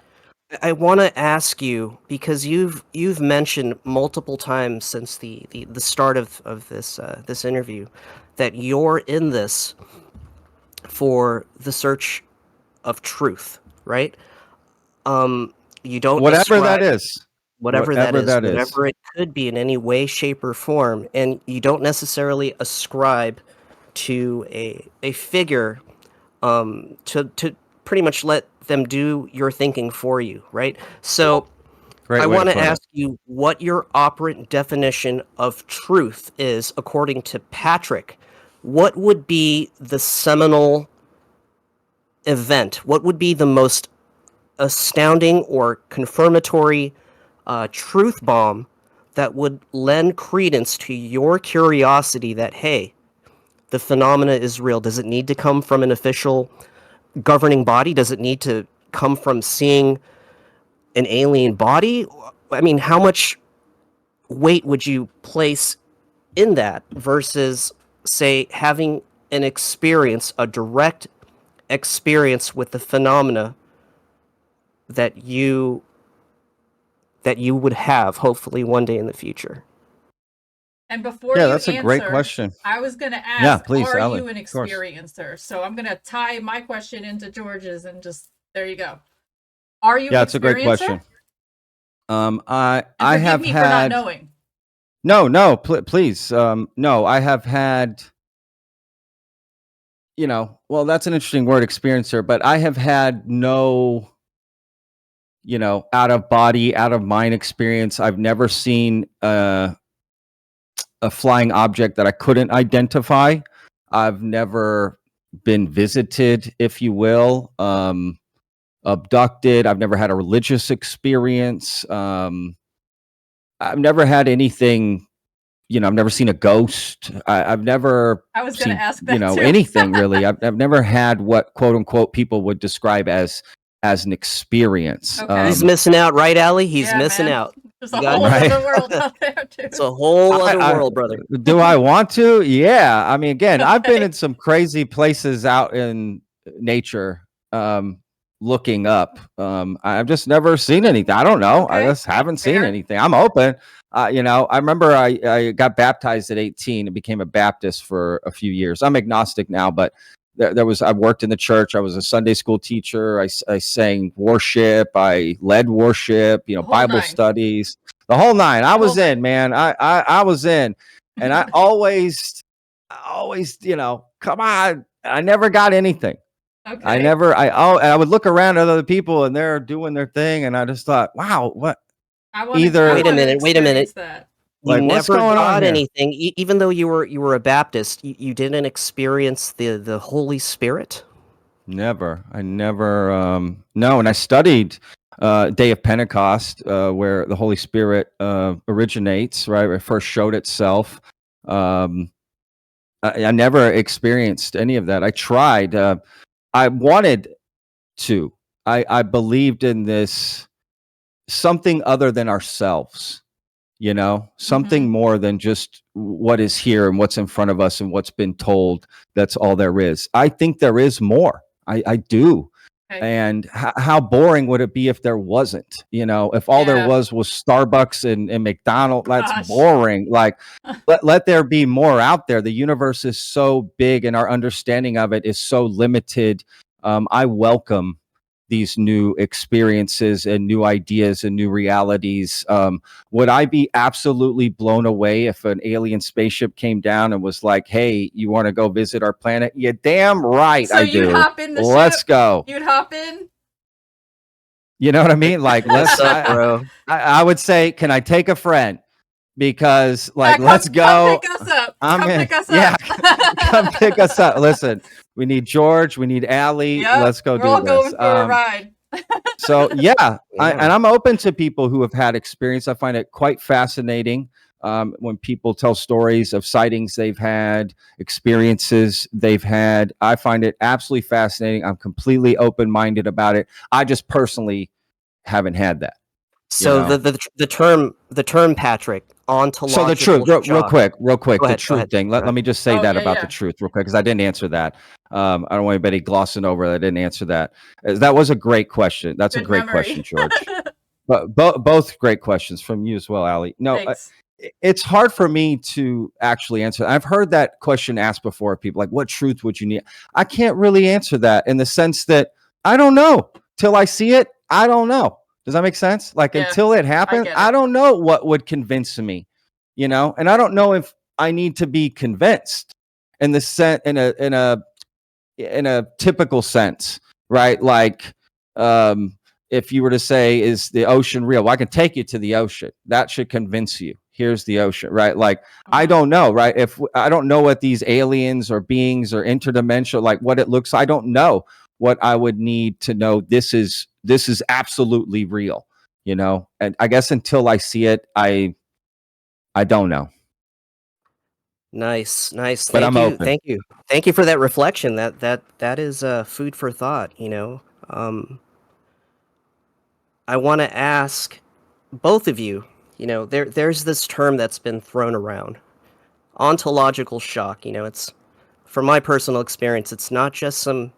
I want to ask you, because you've mentioned multiple times since the start of this interview that you're in this for the search of truth, right? You don't whatever that is. whatever that is, that is. whatever it could be in any way, shape, or form, and you don't necessarily ascribe to a figure to pretty much let them do your thinking for you, right? So Great I way want to put it. ask you what your operant definition of truth is, according to Patrick. What would be the seminal event? What would be the most astounding or confirmatory truth bomb that would lend credence to your curiosity that, hey, the phenomena is real? Does it need to come from an official governing body? Does it need to come from seeing an alien body? I mean, how much weight would you place in that versus, say, having an experience, a direct experience with the phenomena that you would have hopefully one day in the future? And before Yeah, you that's a great answer, question. I was going to Yeah, ask, please, are Allie, you an of course. experiencer? So I'm going to tie my question into George's and just, there you go. Are you Yeah, an it's a great experiencer? question. I And forgive have me for not had knowing. no, please. No, I have had, well, that's an interesting word, experiencer, but I have had no, out of body, out of mind experience. I've never seen a flying object that I couldn't identify. I've never been visited, if you will, abducted. I've never had a religious experience. I've never had anything, I've never seen a ghost. I've never I was going to seen, ask that too. anything really. I've never had what quote unquote people would describe as an experience. Okay. He's missing out, right, Allie? He's Yeah, missing man. out. There's You a gotta whole know. Right. other world out there, too. It's a whole other world, brother. Do I want to? Yeah. I mean, again, I've been Okay. in some crazy places out in nature, looking up. I've just never seen anything. I don't know. I Okay. just haven't seen Fair. anything. I'm open. I remember I got baptized at 18 and became a Baptist for a few years. I'm agnostic now, but I worked in the church. I was a Sunday school teacher. I sang worship. I led worship, whole Bible nine. studies, the whole nine. I was whole in, man. I was in, and I always, come on. I never got anything. Okay. I would look around at other people and they're doing their thing. And I just thought, wow, what? I wanna either- Wait a minute, experience that. You Like, what's never going on got here? anything, even though you were a Baptist. You didn't experience the Holy Spirit. Never. I never, no. And I studied Day of Pentecost, where the Holy Spirit originates, right? Where it first showed itself. I never experienced any of that. I tried. I wanted to. I believed in this something other than ourselves, something more than just what is here and what's in front of us and what's been told. That's all there is. I think there is more. I do. Okay. And how boring would it be if there wasn't? If all there Yeah. was Starbucks and McDonald's, that's Gosh. boring. Like, let there be more out there. The universe is so big and our understanding of it is so limited. I welcome these new experiences and new ideas and new realities. Would I be absolutely blown away if an alien spaceship came down and was like, hey, you want to go visit our planet? Yeah, damn right. So I you'd do. hop in the Let's ship? go. You'd hop in? You know what I mean? Like, What's up, bro? I would say, can I take a friend? Because, like, Yeah, let's go. Come pick us up. I'm Come in. pick us Yeah, up. come pick us up. Listen, we need George. We need Allie. Yep, Let's go we're do all this. going for a ride. So yeah, Yeah. and I'm open to people who have had experience. I find it quite fascinating when people tell stories of sightings they've had, experiences they've had. I find it absolutely fascinating. I'm completely open-minded about it. I just personally haven't had that. So the term Patrick, ontological. So the truth, real quick, Go the ahead, truth thing. Let me just say that about the truth real quick, because I didn't answer that. I don't want anybody glossing over that I didn't answer that. That was a great question. That's Good a great memory. question, George. But both great questions from you as well, Allie. No, it's hard for me to actually answer. I've heard that question asked before. People like, what truth would you need? I can't really answer that in the sense that I don't know till I see it. I don't know. Does that make sense? Like Yeah, until it I happens, get I it. don't know what would convince me, and I don't know if I need to be convinced in the sense in a typical sense, right? Like, if you were to say, is the ocean real? Well, I can take you to the ocean. That should convince you. Here's the ocean, right? Like, I Mhm. don't know, right? If I don't know what these aliens or beings or interdimensional, like what it looks, I don't know what I would need to know. This is absolutely real, And I guess until I see it, I don't know, Nice, nice. but Thank I'm you, open. thank you, thank you for that reflection. That is food for thought. Um, I want to ask both of you. There's this term that's been thrown around, ontological shock. It's from my personal experience. It's not just some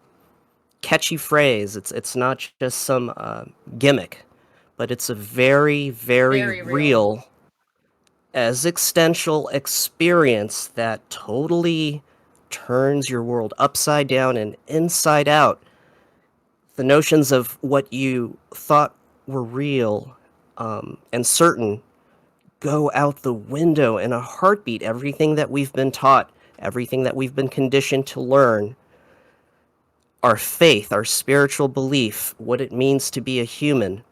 catchy phrase. It's not just some gimmick, but it's a very, very Very real. real existential experience that totally turns your world upside down and inside out. The notions of what you thought were real and certain go out the window in a heartbeat. Everything that we've been taught, everything that we've been conditioned to learn, our faith, our spiritual belief, what it means to be a human.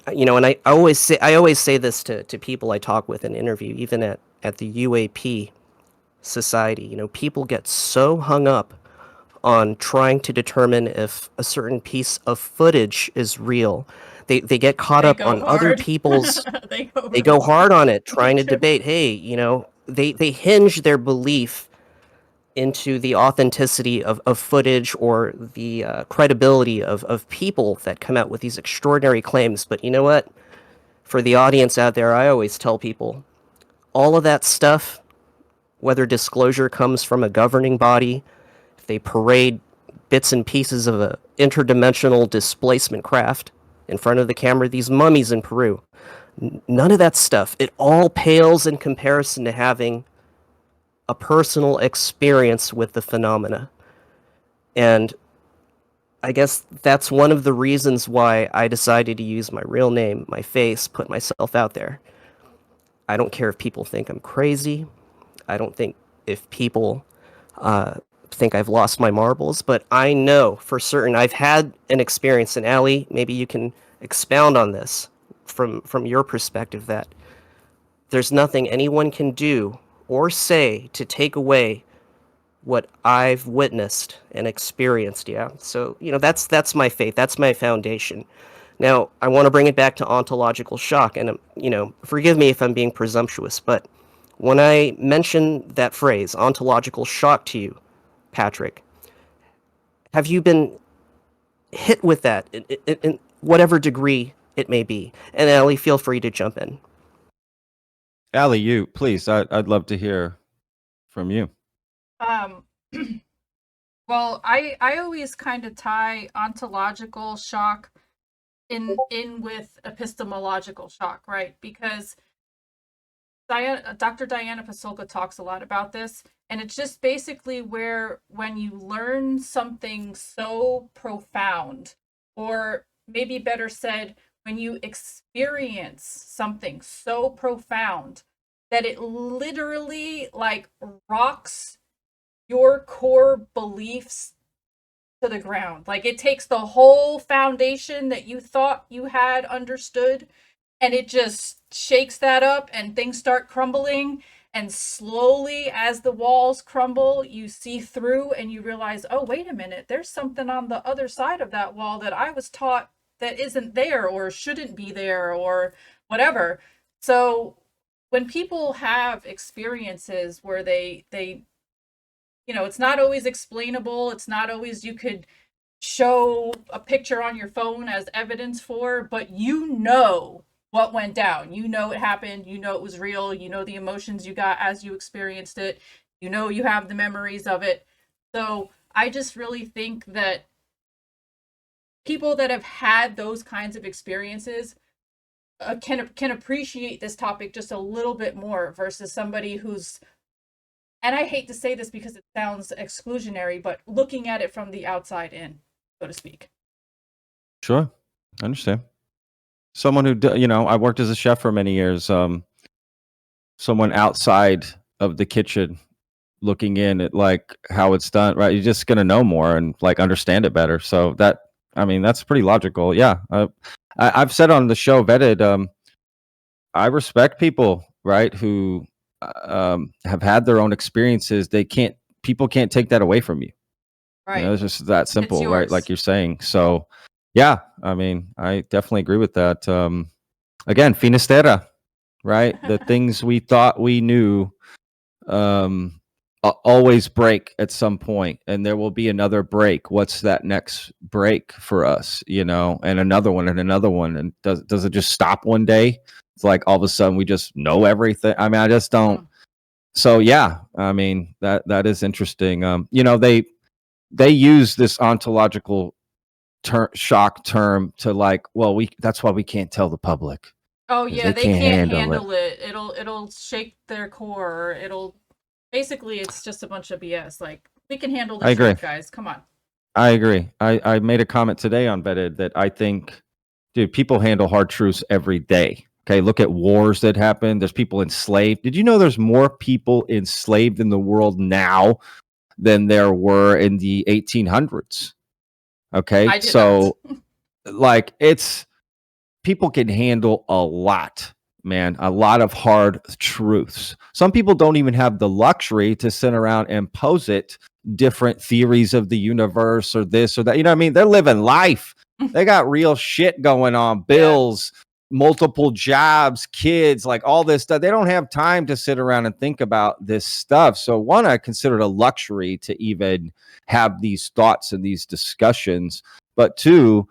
And I always say this to people I talk with and interview, even at the UAP society. People get so hung up on trying to determine if a certain piece of footage is real. They get caught They up go on other hard. people's. They go They really go hard on it, Me trying to too. debate. Hey, they hinge their belief into the authenticity of footage or the credibility of people that come out with these extraordinary claims. But you know what? For the audience out there, I always tell people all of that stuff, whether disclosure comes from a governing body, if they parade bits and pieces of a interdimensional displacement craft in front of the camera, these mummies in Peru, none of that stuff. It all pales in comparison to having a personal experience with the phenomena. And I guess that's one of the reasons why I decided to use my real name, my face, put myself out there. I don't care if people think I'm crazy. I don't think if people think I've lost my marbles, but I know for certain I've had an experience. And Allie, maybe you can expound on this from your perspective, that there's nothing anyone can do or say to take away what I've witnessed and experienced. Yeah. So, that's my faith. That's my foundation. Now, I want to bring it back to ontological shock. And, forgive me if I'm being presumptuous, but when I mention that phrase, ontological shock, to you, Patrick, have you been hit with that in whatever degree it may be? And Ellie, feel free to jump in. Allie, you please. I'd love to hear from you. Um, well, I always kind of tie ontological shock in with epistemological shock, right? Because Dr. Diana Pasulka talks a lot about this, and it's just basically where when you learn something so profound, or maybe better said, when you experience something so profound that it literally like rocks your core beliefs to the ground. Like it takes the whole foundation that you thought you had understood and it just shakes that up and things start crumbling. And slowly, as the walls crumble, you see through and you realize, oh, wait a minute, there's something on the other side of that wall that I was taught that isn't there or shouldn't be there or whatever. So when people have experiences where they it's not always explainable. It's not always you could show a picture on your phone as evidence for, but what went down. You know it happened. You know it was real. You know the emotions you got as you experienced it. You know you have the memories of it. So I just really think that people that have had those kinds of experiences can appreciate this topic just a little bit more versus somebody who's, and I hate to say this because it sounds exclusionary, but looking at it from the outside in, so to speak. Sure. I understand. Someone who, I worked as a chef for many years. Someone outside of the kitchen looking in at like how it's done, right? You're just gonna know more and like understand it better. So that's pretty logical. Yeah, I've said on the show Vetted, I respect people, right, who have had their own experiences. People can't take that away from you. Right. It's just that simple, right? yours. Like you're saying. So, yeah, I definitely agree with that. Again, Finistera, right? The things we thought we knew always break at some point, and there will be another break. What's that next break for us? And another one and another one. And does it just stop one day? It's like all of a sudden we just know everything. I just don't. So yeah, that is interesting. They use this ontological shock term to like, well, that's why we can't tell the public. Oh yeah, they can't handle it. It'll shake their core. Basically it's just a bunch of BS. Like, we can handle the truth, guys. Come on. I agree. I made a comment today on Vetted that I think, dude, people handle hard truths every day. Okay, look at wars that happen. There's people enslaved. Did you know there's more people enslaved in the world now than there were in the 1800s? Okay, so like people can handle a lot, man, a lot of hard truths. Some people don't even have the luxury to sit around and posit different theories of the universe or this or that. You know what I mean? They're living life. They got real shit going on, bills, multiple jobs, kids, like all this stuff. They don't have time to sit around and think about this stuff. So one, I consider it a luxury to even have these thoughts and these discussions. But two,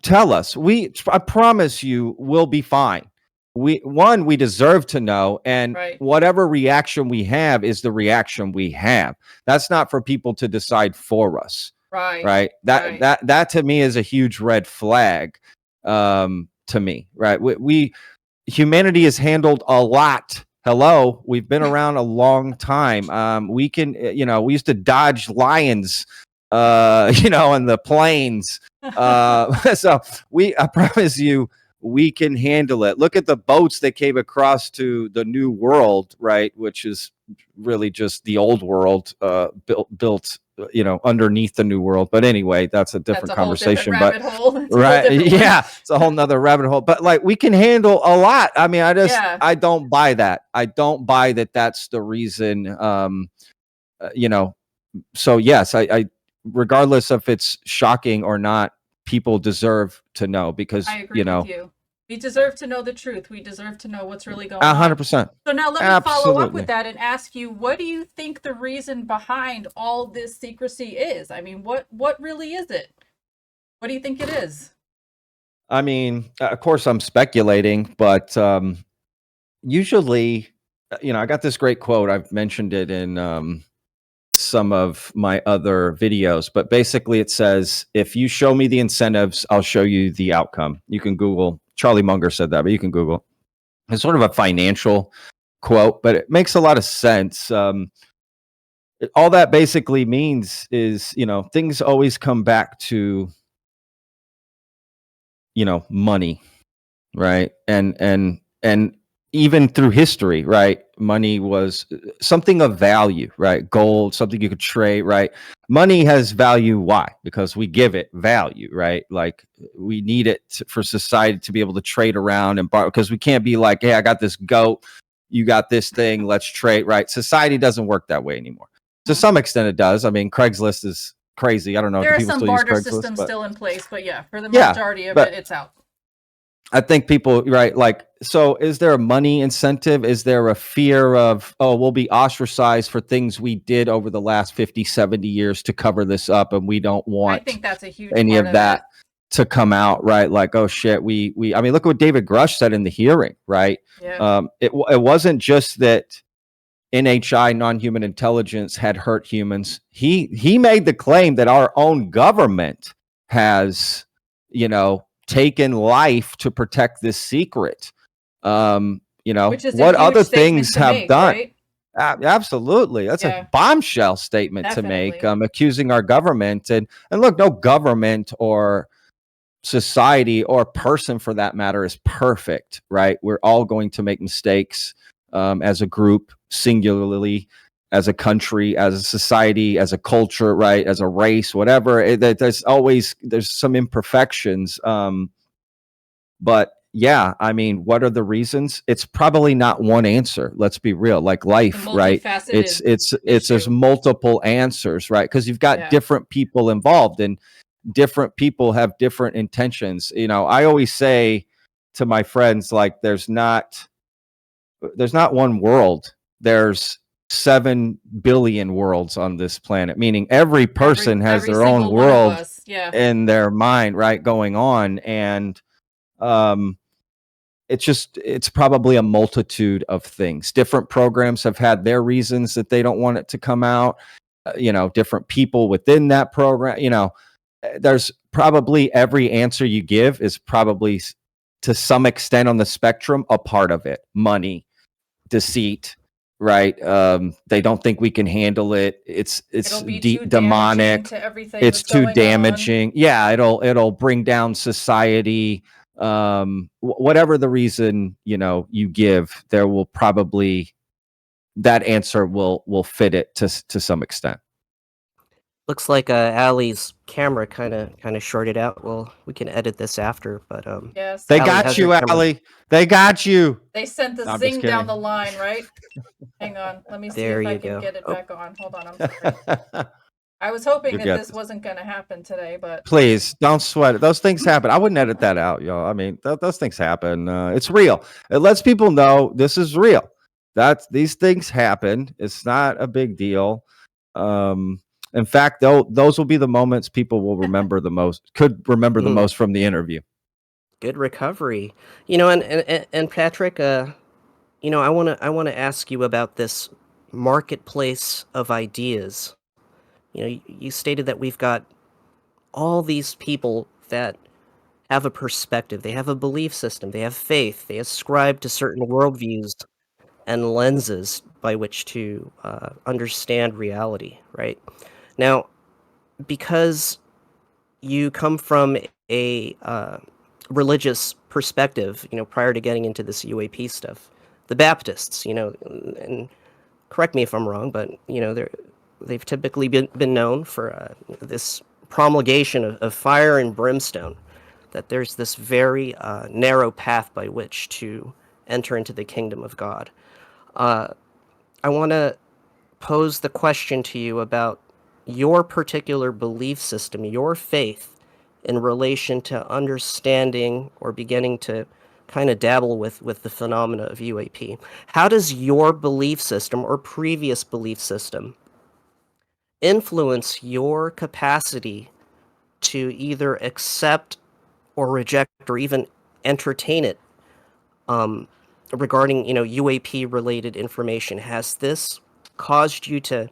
tell us. I promise you we'll be fine. We deserve to know, and whatever reaction we have is the reaction we have. That's not for people to decide for us. Right. That to me is a huge red flag. To me, right? Humanity has handled a lot. Hello, we've been around a long time. We can, we used to dodge lions, in the plains. So I promise you, we can handle it. Look at the boats that came across to the New World, right? Which is really just the old world, built, underneath the New World. But anyway, that's a different conversation. But right, yeah, it's a whole nother rabbit hole. But like, we can handle a lot. I don't buy that. I don't buy that. That's the reason. So yes, I regardless if it's shocking or not, people deserve to know, because I agree with you. We deserve to know the truth. We deserve to know what's really going on. 100%. So now let me follow up with that and ask you, what do you think the reason behind all this secrecy is? What really is it? What do you think it is? Of course I'm speculating, but usually, I got this great quote. I've mentioned it in some of my other videos, but basically it says, if you show me the incentives, I'll show you the outcome. You can Google. Charlie Munger said that, but you can Google. It's sort of a financial quote, but it makes a lot of sense. All that basically means is, things always come back to, money, right? And even through history, right? Money was something of value, right? Gold, something you could trade, right? Money has value. Why? Because we give it value, right? Like, we need it for society to be able to trade around and borrow, because we can't be like, hey, I got this goat, you got this thing, let's trade, right? Society doesn't work that way anymore. To some extent it does. Craigslist is crazy. I don't know. There are some barter systems still in place, but yeah, for the majority of it, it's out. I think people, right, like, so is there a money incentive? Is there a fear of, oh, we'll be ostracized for things we did over the last 50, 70 years to cover this up, and we don't want I think that's a huge any of that to come out, right? Like, oh shit, look what David Grush said in the hearing, right? Yeah. It wasn't just that NHI, non-human intelligence, had hurt humans. He made the claim that our own government has, taken life to protect this secret. What other things have done? Right? Absolutely. That's a bombshell statement to make, accusing our government. And look, no government or society or person for that matter is perfect, right? We're all going to make mistakes as a group, singularly, as a country, as a society, as a culture, right? As a race, whatever. There's some imperfections. But yeah, I mean, what are the reasons? It's probably not one answer. Let's be real. Like life, right? It's there's multiple answers, right? Because you've got different people involved, and different people have different intentions. You know, I always say to my friends, like, there's not one world. There's 7 billion worlds on this planet, meaning every person has their own world in their mind, right, going on. And it's probably a multitude of things. Different programs have had their reasons that they don't want it to come out. Different people within that program, there's probably every answer you give is probably to some extent on the spectrum a part of it. Money, deceit, right? They don't think we can handle it. It's demonic. It's too damaging. Yeah, it'll bring down society. Whatever the reason, you give, there will probably that answer will fit it to some extent. Looks like Allie's camera kind of shorted out. Well, we can edit this after, but yes, they got you, Allie. They got you. They sent the zing down the line, right? Hang on, let me see if I can get it back on. Hold on, I'm sorry. I was hoping that this wasn't going to happen today, but please don't sweat it. Those things happen. I wouldn't edit that out, y'all. I mean, those things happen. It's real. It lets people know this is real. These things happen. It's not a big deal. In fact, those will be the moments people will remember the most. Could remember the most from the interview. Good recovery, and Patrick. I want to ask you about this marketplace of ideas. You stated that we've got all these people that have a perspective, they have a belief system, they have faith, they ascribe to certain worldviews and lenses by which to understand reality, right? Now, because you come from a religious perspective, prior to getting into this UAP stuff, the Baptists, and correct me if I'm wrong, but, they've typically been known for this promulgation of fire and brimstone, that there's this very narrow path by which to enter into the kingdom of God. I want to pose the question to you about your particular belief system, your faith, in relation to understanding or beginning to kind of dabble with the phenomena of UAP. How does your belief system or previous belief system influence your capacity to either accept or reject or even entertain it regarding, UAP related information? Has this caused you to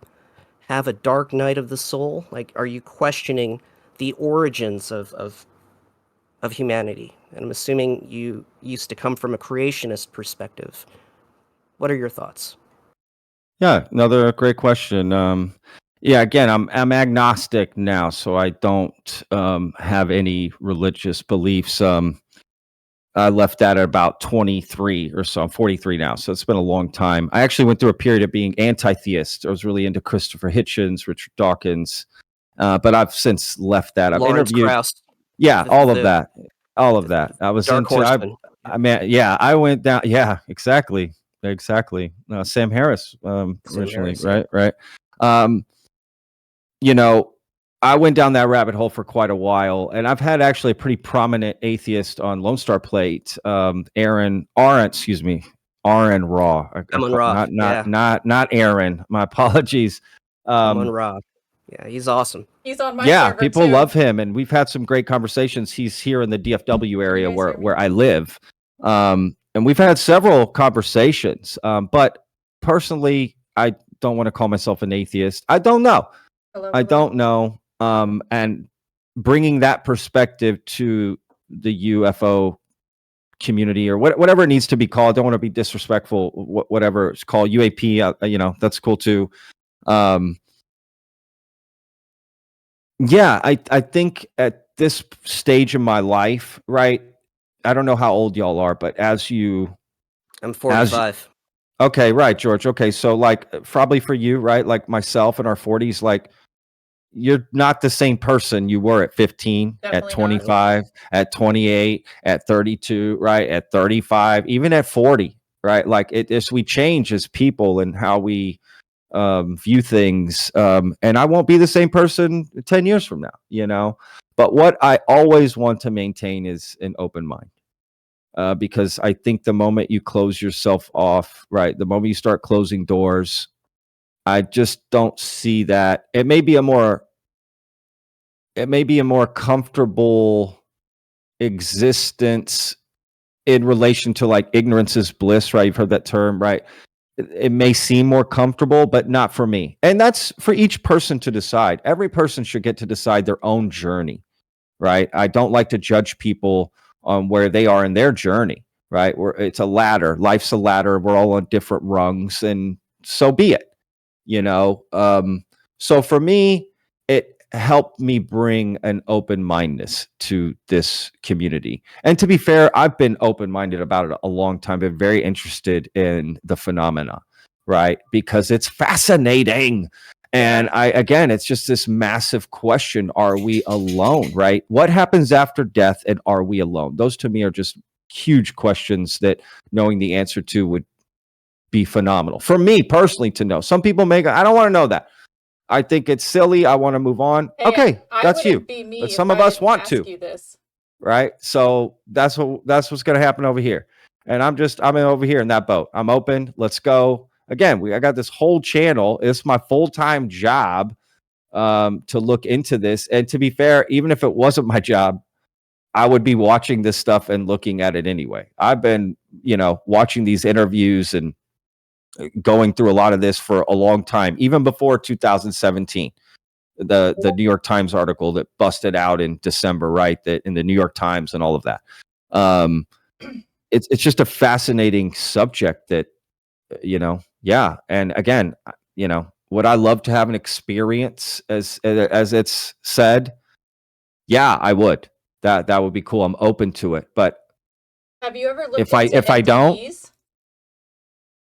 have a dark night of the soul? Like, are you questioning the origins of humanity? And I'm assuming you used to come from a creationist perspective. What are your thoughts? Yeah, another great question. Again, I'm agnostic now, so I don't have any religious beliefs. I left that at about 23 or so. I'm 43 now, so it's been a long time. I actually went through a period of being anti-theist. I was really into Christopher Hitchens, Richard Dawkins, but I've since left that. I've Lawrence interviewed, Krauss, all of that. I was Dark Horseman. I went down. Yeah, exactly. Sam Harris, originally, Harris, right. I went down that rabbit hole for quite a while, and I've had actually a pretty prominent atheist on Lone Star Plate, Aaron Raw. Not Aaron. My apologies. Raw. Yeah, he's awesome. He's on my server people too. love him, and we've had some great conversations. He's here in the DFW area where I live, and we've had several conversations. But personally, I don't want to call myself an atheist. I don't know. I don't know. And bringing that perspective to the UFO community, or whatever it needs to be called. I don't want to be disrespectful. Whatever it's called, UAP. That's cool too. I think at this stage in my life, right? I don't know how old y'all are, but I'm 45. Okay, right, George. Okay, so like probably for you, right? Like myself in our 40s, like you're not the same person you were at 15, at Definitely not. 25, at 28, at 32, right? At 35, even at 40, right? Like we change as people and how we view things. And I won't be the same person 10 years from now, you know? But what I always want to maintain is an open mind. Because I think the moment you close yourself off, right, the moment you start closing doors, I just don't see that. It may be a more comfortable existence in relation to like ignorance is bliss, right? You've heard that term, right? It may seem more comfortable, but not for me. And that's for each person to decide. Every person should get to decide their own journey, right? I don't like to judge people on where they are in their journey, right? It's a ladder. Life's a ladder. We're all on different rungs, and so be it, you know? So for me, it helped me bring an open mindedness to this community. And to be fair, I've been open minded about it a long time, been very interested in the phenomena, right? Because it's fascinating. And again, it's just this massive question. Are we alone, right? What happens after death, and are we alone? Those to me are just huge questions that knowing the answer to would be phenomenal for me personally to know. Some people may go, I don't want to know that. I think it's silly. I want to move on. Hey, okay, that's you. Be me But if some of I us didn't want ask to, you this. right? So that's what's going to happen over here. And I'm over here in that boat. I'm open. Let's go. Again, I got this whole channel. It's my full-time job to look into this. And to be fair, even if it wasn't my job, I would be watching this stuff and looking at it anyway. I've been, watching these interviews and going through a lot of this for a long time, even before 2017. The New York Times article that busted out in December, right? That in the New York Times and all of that. It's just a fascinating subject that, yeah. And again, would I love to have an experience as it's said? Yeah, I would. That would be cool. I'm open to it. But have you ever looked if I NDEs? don't,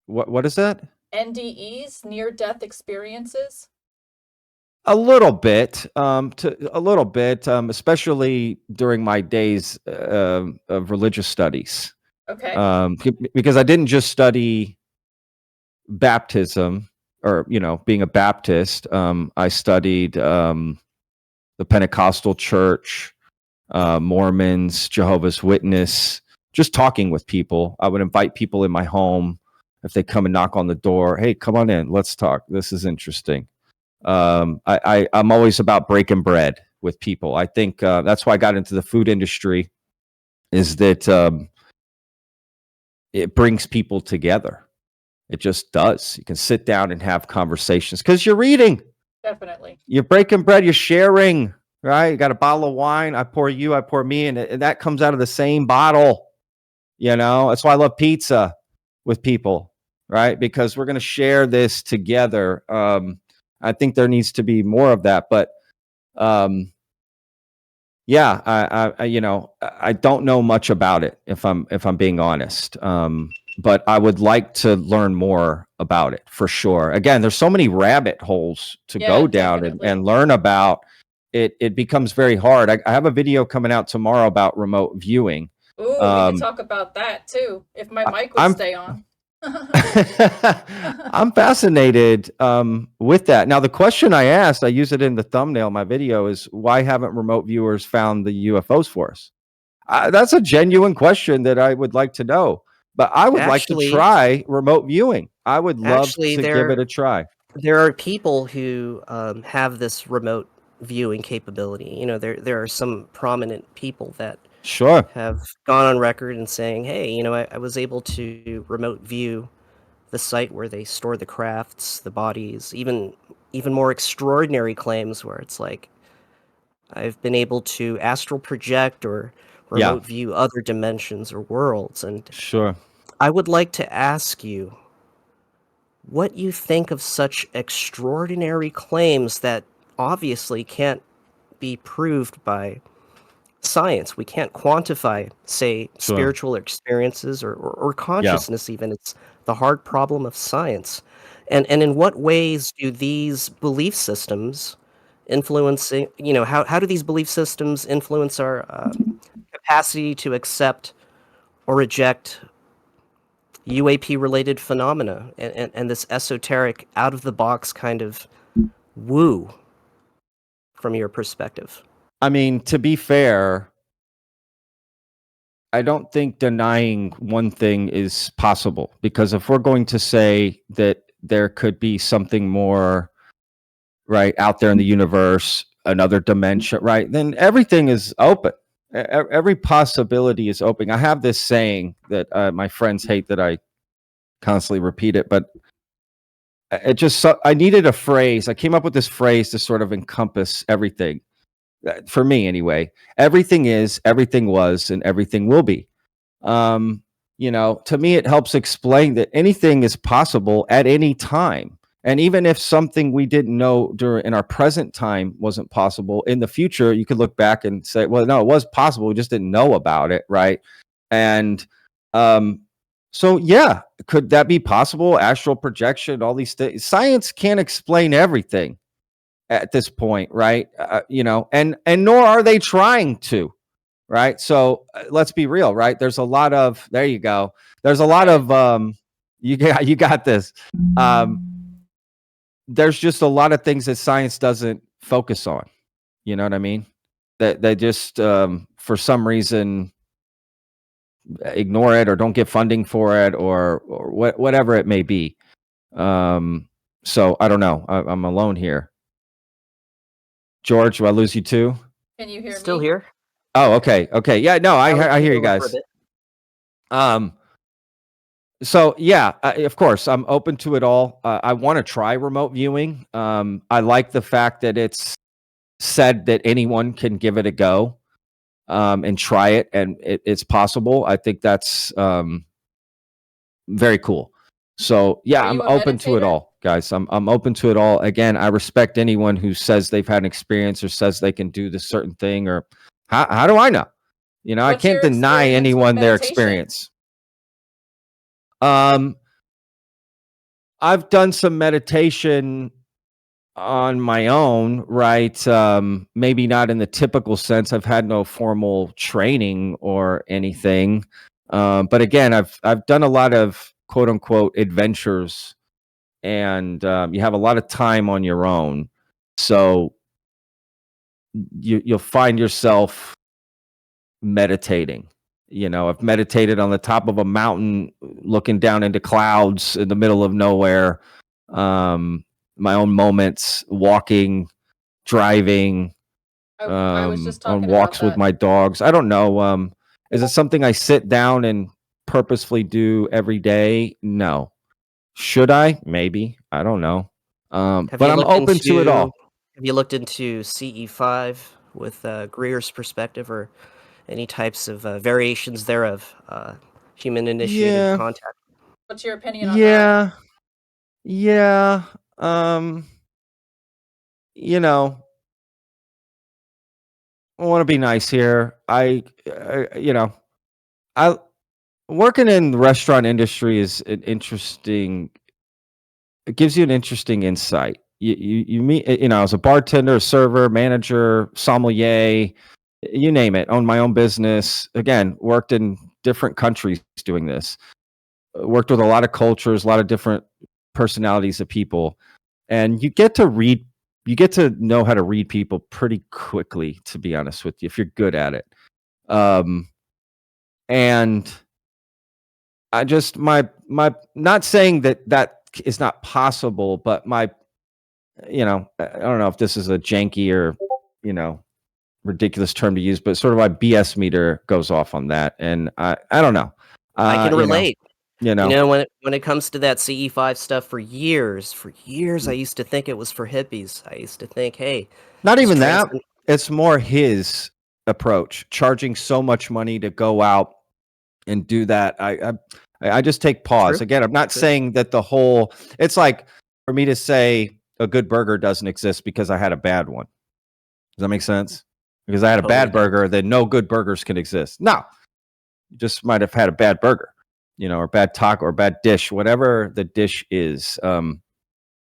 what is that? NDEs, near death experiences? A little bit, especially during my days of religious studies. Okay. Because I didn't just study baptism or being a Baptist. I studied the Pentecostal church, Mormons, Jehovah's Witness. Just talking with people. I would invite people in my home if they come and knock on the door. Hey, come on in. Let's talk. This is interesting. I'm always about breaking bread with people. I think that's why I got into the food industry, is that it brings people together. It just does. You can sit down and have conversations because you're reading. Definitely. You're breaking bread. You're sharing, right? You got a bottle of wine. I pour you, I pour me, and that comes out of the same bottle. That's why I love pizza with people, right? Because we're going to share this together. I think there needs to be more of that, but yeah, I don't know much about it if I'm being honest. But I would like to learn more about it for sure. Again, there's so many rabbit holes to go down and learn about. It becomes very hard. I have a video coming out tomorrow about remote viewing. Ooh, we can talk about that too, if my mic would stay on. I'm fascinated with that. Now, the question I asked, I use it in the thumbnail of my video, is why haven't remote viewers found the UFOs for us? That's a genuine question that I would like to know. But I would like to try remote viewing. I would love to give it a try. There are people who have this remote viewing capability. There are some prominent people that have gone on record and saying, hey, I was able to remote view the site where they store the crafts, the bodies, even more extraordinary claims where it's like, I've been able to astral project or remote view other dimensions or worlds. And I would like to ask you what you think of such extraordinary claims that obviously can't be proved by science. We can't quantify, say, Sure. spiritual experiences or consciousness even. It's the hard problem of science. And in what ways do these belief systems influencing, how do these belief systems influence our capacity to accept or reject UAP related phenomena and this esoteric, out of the box kind of woo from your perspective? I mean, to be fair, I don't think denying one thing is possible, because if we're going to say that there could be something more, right, out there in the universe, another dimension, right, then everything is open. Every possibility is open. I have this saying that my friends hate that I constantly repeat it, but I needed a phrase. I came up with this phrase to sort of encompass everything. For me anyway, everything is, everything was, and everything will be. To me, it helps explain that anything is possible at any time. And even if something we didn't know in our present time wasn't possible, in the future, you could look back and say, well, no, it was possible. We just didn't know about it. Right. And so, yeah, could that be possible? Astral projection, all these things. Science can't explain everything at this point, right? And nor are they trying to, right? So let's be real, right? There's a lot of, there you go. There's a lot of you got this. There's just a lot of things that science doesn't focus on. You know what I mean? That they just for some reason ignore it or don't get funding for it, or whatever it may be. So I don't know. I'm alone here. George, do I lose you too? Can you hear Still me? here? Oh, okay. Yeah, no, I hear you Go for a guys. bit. So yeah, of course, I'm open to it all. I want to try remote viewing. I like the fact that it's said that anyone can give it a go, and try it, and it's possible. I think that's very cool. So yeah, Are I'm you a open to it meditator? all, guys. I'm open to it all. Again, I respect anyone who says they've had an experience or says they can do this certain thing, or how do I know? I What's can't your deny experience with anyone their meditation? experience. I've done some meditation on my own, right? Maybe not in the typical sense. I've had no formal training or anything. But again, I've done a lot of quote unquote adventures, and you have a lot of time on your own. So you'll find yourself meditating. I've meditated on the top of a mountain, looking down into clouds in the middle of nowhere. My own moments, walking, driving, I was just on talking about walks with that. my dogs. I don't know. Is it something I sit down and purposefully do every day? No. Should I? Maybe. I don't know. Have But you I'm looked open to it into all. have you looked into CE5 with Greer's perspective, or any types of variations thereof, human initiated Yeah. contact? What's your opinion on that? Yeah. Yeah. Um, you know, I want to be nice here. I working in the restaurant industry is an interesting. It gives you an interesting insight. You meet, as a bartender, a server, manager, sommelier, you name it. Own my own business. Again, worked in different countries doing this. Worked with a lot of cultures, a lot of different personalities of people, and you get to read. You get to know how to read people pretty quickly. To be honest with you, if you're good at it. And I just my not saying that is not possible, but I don't know if this is a janky or you know ridiculous term to use, but sort of my BS meter goes off on that, and I don't know. I can You know, relate. you know, When it comes to that CE5 stuff, for years, I used to think it was for hippies. I used to think, hey, not this even that. transcend. It's more his approach, charging so much money to go out and do that. I just take pause. True, Again, I'm not true. saying that the whole. It's like for me to say a good burger doesn't exist because I had a bad one. Does that make sense? because I had a Totally bad does. burger, then no good burgers can exist. No, you just might have had a bad burger, or bad taco or bad dish, whatever the dish is.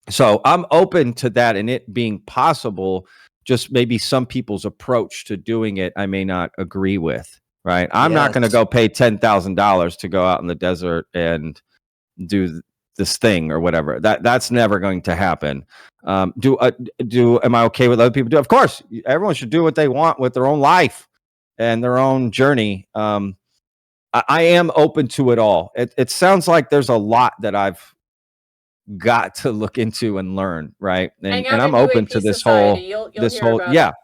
So I'm open to that and it being possible. Just maybe some people's approach to doing it, I may not agree with. Right? I'm not going to Yes. go pay $10,000 to go out in the desert and do this thing or whatever. That's never going to happen. Am I okay with other people do? Of course, everyone should do what they want with their own life and their own journey. I am open to it all. It sounds like there's a lot that I've got to look into and learn, right? Hang And out I'm in open UAP to Society. You'll hear about yeah. it.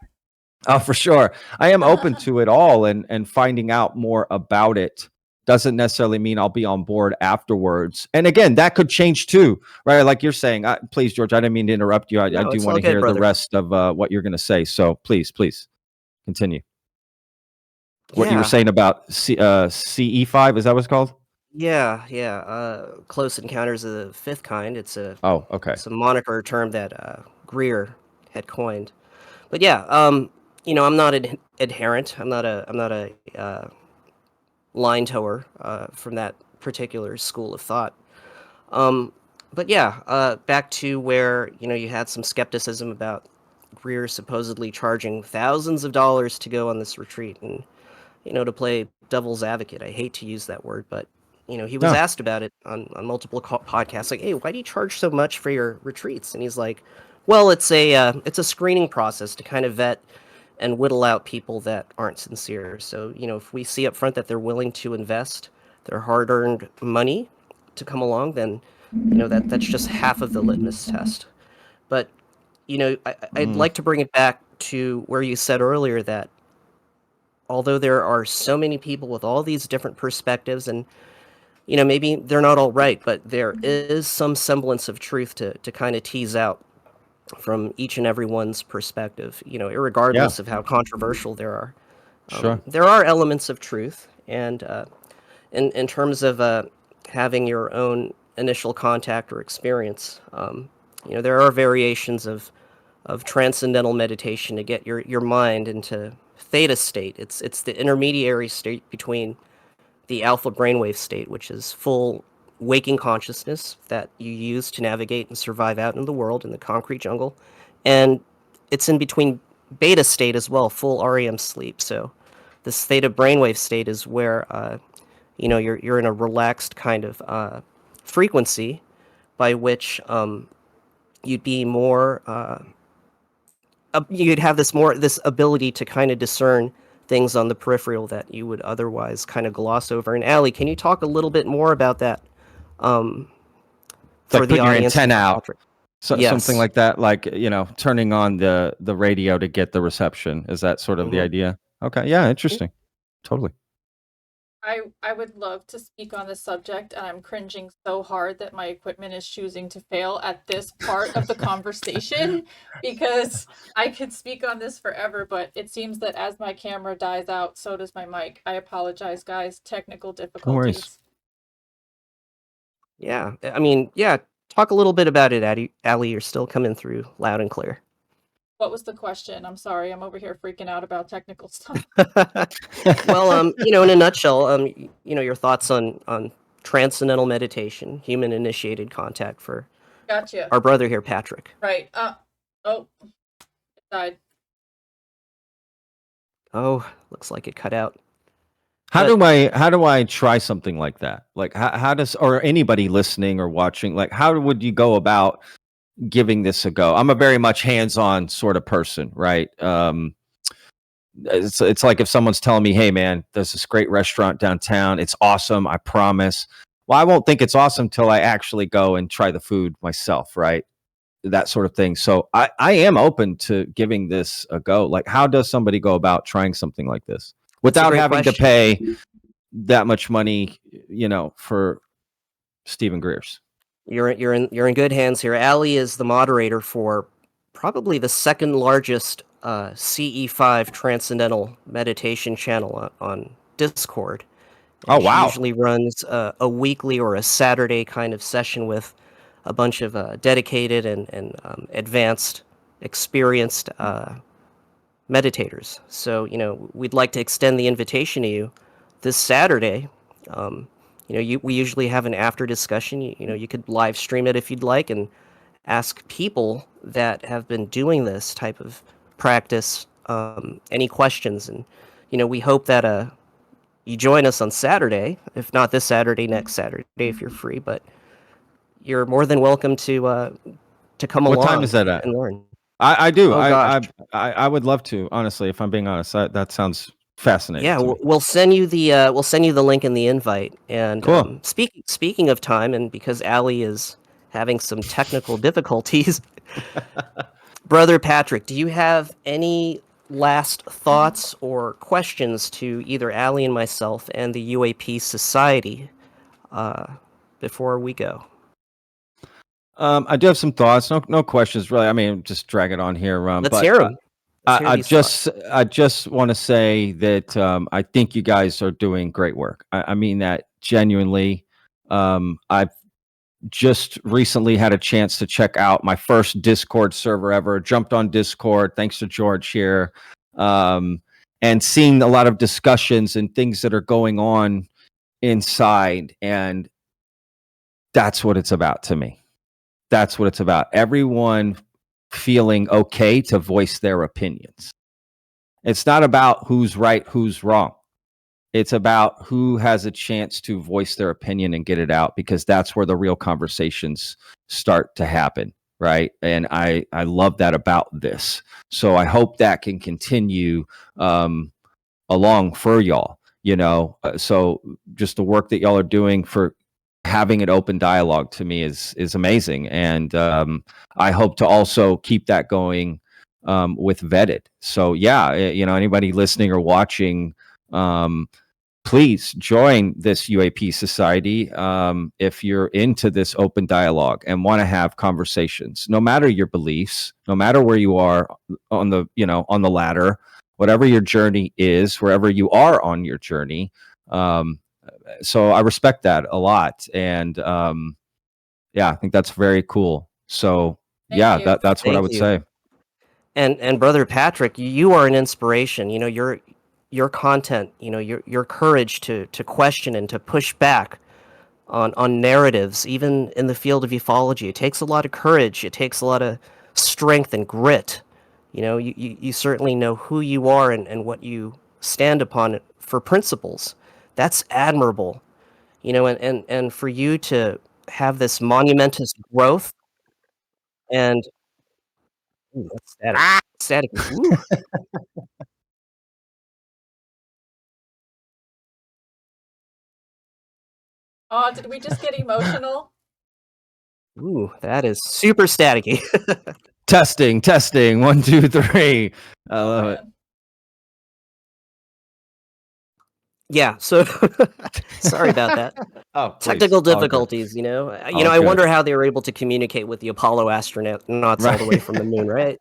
Oh, for sure. I am open to it all and finding out more about it. Doesn't necessarily mean I'll be on board afterwards. And again, that could change too, right? Like you're saying, please, George, I didn't mean to interrupt you. I No, do it's want all to good, hear the brother. rest of what you're going to say. So please continue. What you were Yeah. saying about CE5, is that what it's called? Yeah. Close Encounters of the Fifth Kind. It's a Oh, okay. moniker term that Greer had coined. But yeah, I'm not an adherent. I'm not a line tower from that particular school of thought. But yeah, back to where you had some skepticism about Greer supposedly charging thousands of dollars to go on this retreat, and to play devil's advocate. I hate to use that word, but he was No. asked about it on multiple podcasts, like, "Hey, why do you charge so much for your retreats?" And he's like, "Well, it's a screening process to kind of vet and whittle out people that aren't sincere. So, if we see up front that they're willing to invest their hard-earned money to come along, then, that's just half of the litmus test." But, I'd like to bring it back to where you said earlier that although there are so many people with all these different perspectives and, maybe they're not all right, but there is some semblance of truth to kind of tease out from each and everyone's perspective, Yeah, irregardless of how controversial there are. sure. There are elements of truth, and in terms of having your own initial contact or experience, there are variations of transcendental meditation to get your mind into theta state. It's the intermediary state between the alpha brainwave state, which is full waking consciousness that you use to navigate and survive out in the world in the concrete jungle, and it's in between beta state as well, full REM sleep. So this theta brainwave state is where you're in a relaxed kind of frequency by which you'd be more you'd have this ability to kind of discern things on the peripheral that you would otherwise kind of gloss over. And Allie, can you talk a little bit more about that It's for like the putting your audience? antenna out. So, something Yes. like that, like, turning on the radio to get the reception. Is that sort of the Hmm. idea? Okay. Yeah. Interesting. Totally. I would love to speak on this subject, and I'm cringing so hard that my equipment is choosing to fail at this part of the conversation because I could speak on this forever, but it seems that as my camera dies out, so does my mic. I apologize, guys. Technical No worries. difficulties. Yeah. I mean, yeah. Talk a little bit about it, Allie. You're still coming through loud and clear. What was the question? I'm sorry. I'm over here freaking out about technical stuff. Well, in a nutshell, your thoughts on transcendental meditation, human initiated contact for Gotcha. our brother here, Patrick. Right. Oh, it died. Oh, looks like it cut out. How But do I try something like that? Like, how does, or anybody listening or watching, like, how would you go about giving this a go? I'm a very much hands-on sort of person, right? It's like if someone's telling me, "Hey, man, there's this great restaurant downtown. It's awesome. I promise." Well, I won't think it's awesome till I actually go and try the food myself, right? That sort of thing. So I am open to giving this a go. Like, how does somebody go about trying something like this that's a without great having to question. pay that much money, for Stephen Greer's? You're in good hands here. Allie is the moderator for probably the second largest CE5 transcendental meditation channel on Discord. Oh, And she wow. usually runs a weekly or a Saturday kind of session with a bunch of dedicated and advanced, experienced meditators. So, we'd like to extend the invitation to you this Saturday. We usually have an after discussion. You could live stream it if you'd like and ask people that have been doing this type of practice any questions. And, we hope that you join us on Saturday, if not this Saturday, next Saturday, if you're free. But you're more than welcome to come along. What time is that at? And learn. I do. Oh, gosh. I would love to, honestly, if I'm being honest. That sounds fascinating. Yeah, to me. we'll send you the link in the invite. And Cool. Speaking of time, and because Allie is having some technical difficulties, Brother Patrick, do you have any last thoughts or questions to either Allie and myself and the UAP Society before we go? I do have some thoughts. No questions really. I mean, just drag it on here. Let's hear them. I just want to say that I think you guys are doing great work. I mean that genuinely. I've just recently had a chance to check out my first Discord server ever. Jumped on Discord, thanks to George here, and seeing a lot of discussions and things that are going on inside, and that's what it's about to me. That's what it's about. Everyone feeling okay to voice their opinions. It's not about who's right, who's wrong. It's about who has a chance to voice their opinion and get it out, because that's where the real conversations start to happen, right? And I love that about this. So I hope that can continue along for y'all, so just the work that y'all are doing for having an open dialogue to me is amazing. And I hope to also keep that going with VETTED. So yeah, anybody listening or watching, please join this UAP Society if you're into this open dialogue and want to have conversations, no matter your beliefs, no matter where you are on the ladder, whatever your journey is, wherever you are on your journey. So I respect that a lot. And I think that's very cool. So Thank you. that's what I would say. And Brother Patrick, you are an inspiration. Your content, your courage to question and to push back on narratives, even in the field of ufology. It takes a lot of courage. It takes a lot of strength and grit. You certainly know who you are and what you stand upon for principles. That's admirable. And for you to have this monumentous growth and ooh, that's static. Ooh. Oh, did we just get emotional? Ooh, that is super staticky. Testing. 1, 2, 3. I love it. Yeah, so sorry about that. Oh, Technical difficulties, I wonder how they were able to communicate with the Apollo astronauts all the way from the moon, right?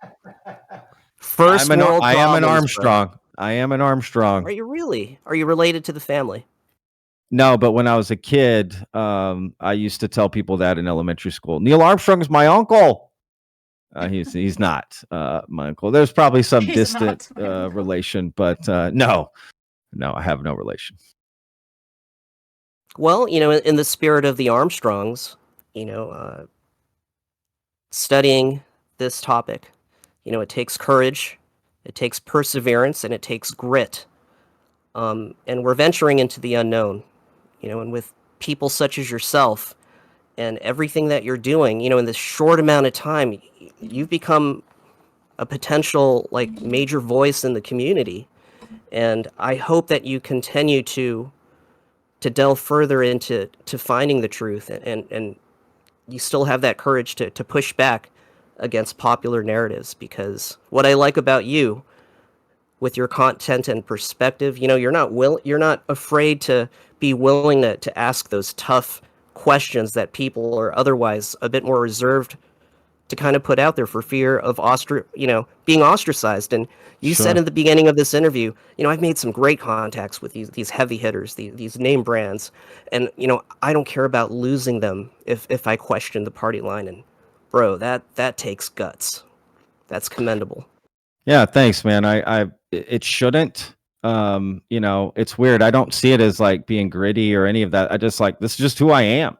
First world I am an problems, Armstrong. bro. I am an Armstrong. Are you really? Are you related to the family? No, but when I was a kid, I used to tell people that in elementary school. Neil Armstrong is my uncle. He's not my uncle. There's probably some distant relation, but no, I have no relation. Well, in the spirit of the Armstrongs, studying this topic, it takes courage, it takes perseverance, and it takes grit. And we're venturing into the unknown, and with people such as yourself and everything that you're doing, in this short amount of time, you've become a potential major voice in the community. And I hope that you continue to delve further into finding the truth, and you still have that courage to push back against popular narratives, because what I like about you with your content and perspective, you're not afraid to be willing to ask those tough questions that people are otherwise a bit more reserved to kind of put out there for fear of being ostracized. And you said in the beginning of this interview, I've made some great contacts with these heavy hitters, these name brands, and I don't care about losing them if I question the party line. And bro, that takes guts. That's commendable. Yeah, thanks, man. It shouldn't. You know, it's weird. I don't see it as like being gritty or any of that. I just like this is just who I am.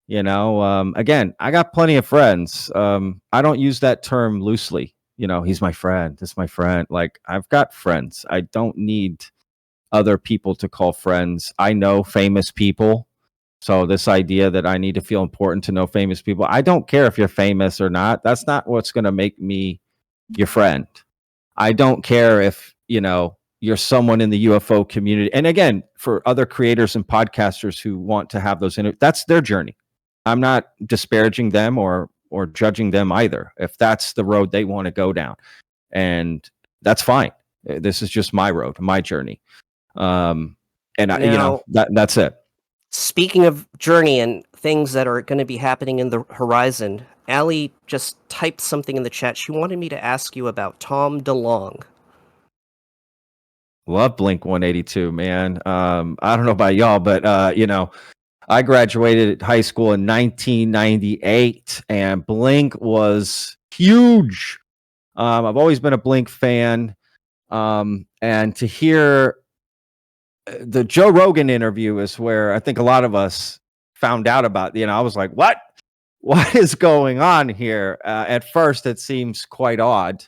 You know, again, I got plenty of friends. I don't use that term loosely. You know, he's my friend. This is my friend. Like I've got friends. I don't need other people to call friends. I know famous people. So this idea that I need to feel important to know famous people, I don't care if you're famous or not. That's not what's going to make me your friend. I don't care if, you know, you're someone in the UFO community. And again, for other creators and podcasters who want to have those, that's their journey. I'm not disparaging them or judging them either. If that's the road they want to go down, and that's fine. This is just my road, my journey. And I, you know, Now, that's it. speaking of journey and things that are going to be happening in the horizon, Allie just typed something in the chat. She wanted me to ask you about Tom DeLonge. Love Blink 182, man. I don't know about y'all, but you know, I graduated high school in 1998, and Blink was huge. I've always been a Blink fan, and to hear the Joe Rogan interview is where I think a lot of us found out about. You know, I was like, "What? What is going on here?" At first, it seems quite odd.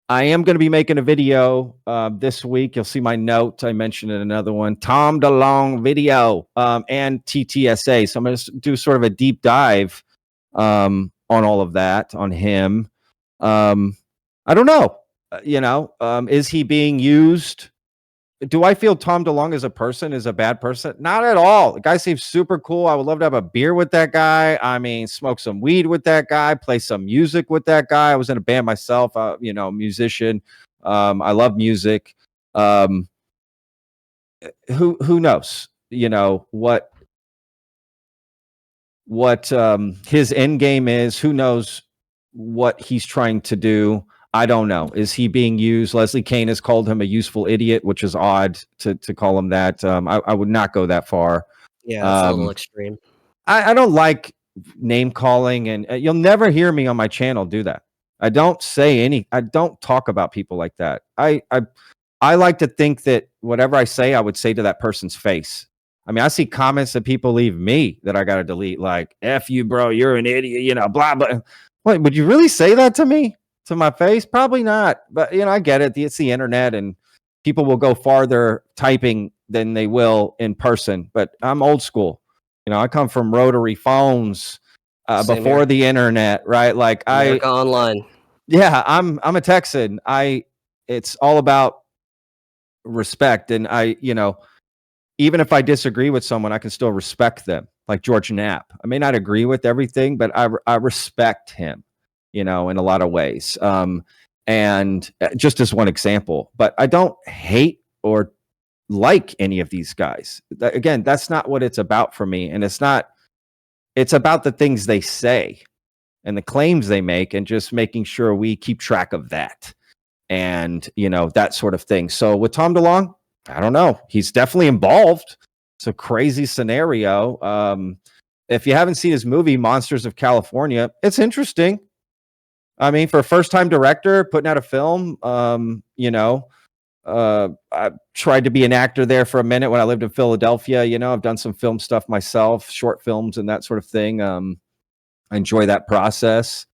I am going to be making a video this week. You'll see my note. I mentioned in another one, Tom DeLonge video and TTSA. So I'm going to do sort of a deep dive on all of that, on him. I don't know. You know, is he being used? Do I feel Tom DeLonge as a person is a bad person? Not at all. The guy seems super cool. I would love to have a beer with that guy. I mean, smoke some weed with that guy, play some music with that guy. I was in a band myself, you know, musician. I love music. Who knows? You know, what his end game is. Who knows what he's trying to do? I don't know. Is he being used? Leslie Kane has called him a useful idiot, which is odd to call him that. I would not go that far. Yeah, that's a little extreme. I don't like name calling, and you'll never hear me on my channel do that. I don't talk about people like that. I like to think that whatever I say, I would say to that person's face. I mean, I see comments that people leave me that I got to delete, like "F you, bro, you're an idiot," you know, blah blah. Wait, would you really say that to me? To my face? Probably not. But you know, I get it. It's the internet, and people will go farther typing than they will in person. But I'm old school. You know, I come from rotary phones before the internet, right? Like America Online. Yeah, I'm a Texan. It's all about respect, and you know, even if I disagree with someone, I can still respect them. Like George Knapp, I may not agree with everything, but I respect him, you know, in a lot of ways. And just as one example, but I don't hate or like any of these guys. Again, that's not what it's about for me. And it's about the things they say and the claims they make, and just making sure we keep track of that. And, you know, that sort of thing. So with Tom DeLonge, I don't know. He's definitely involved. It's a crazy scenario. If you haven't seen his movie, Monsters of California, it's interesting. I mean, for a first-time director putting out a film, you know, I tried to be an actor there for a minute when I lived in Philadelphia. You know, I've done some film stuff myself, short films and that sort of thing. I enjoy that process.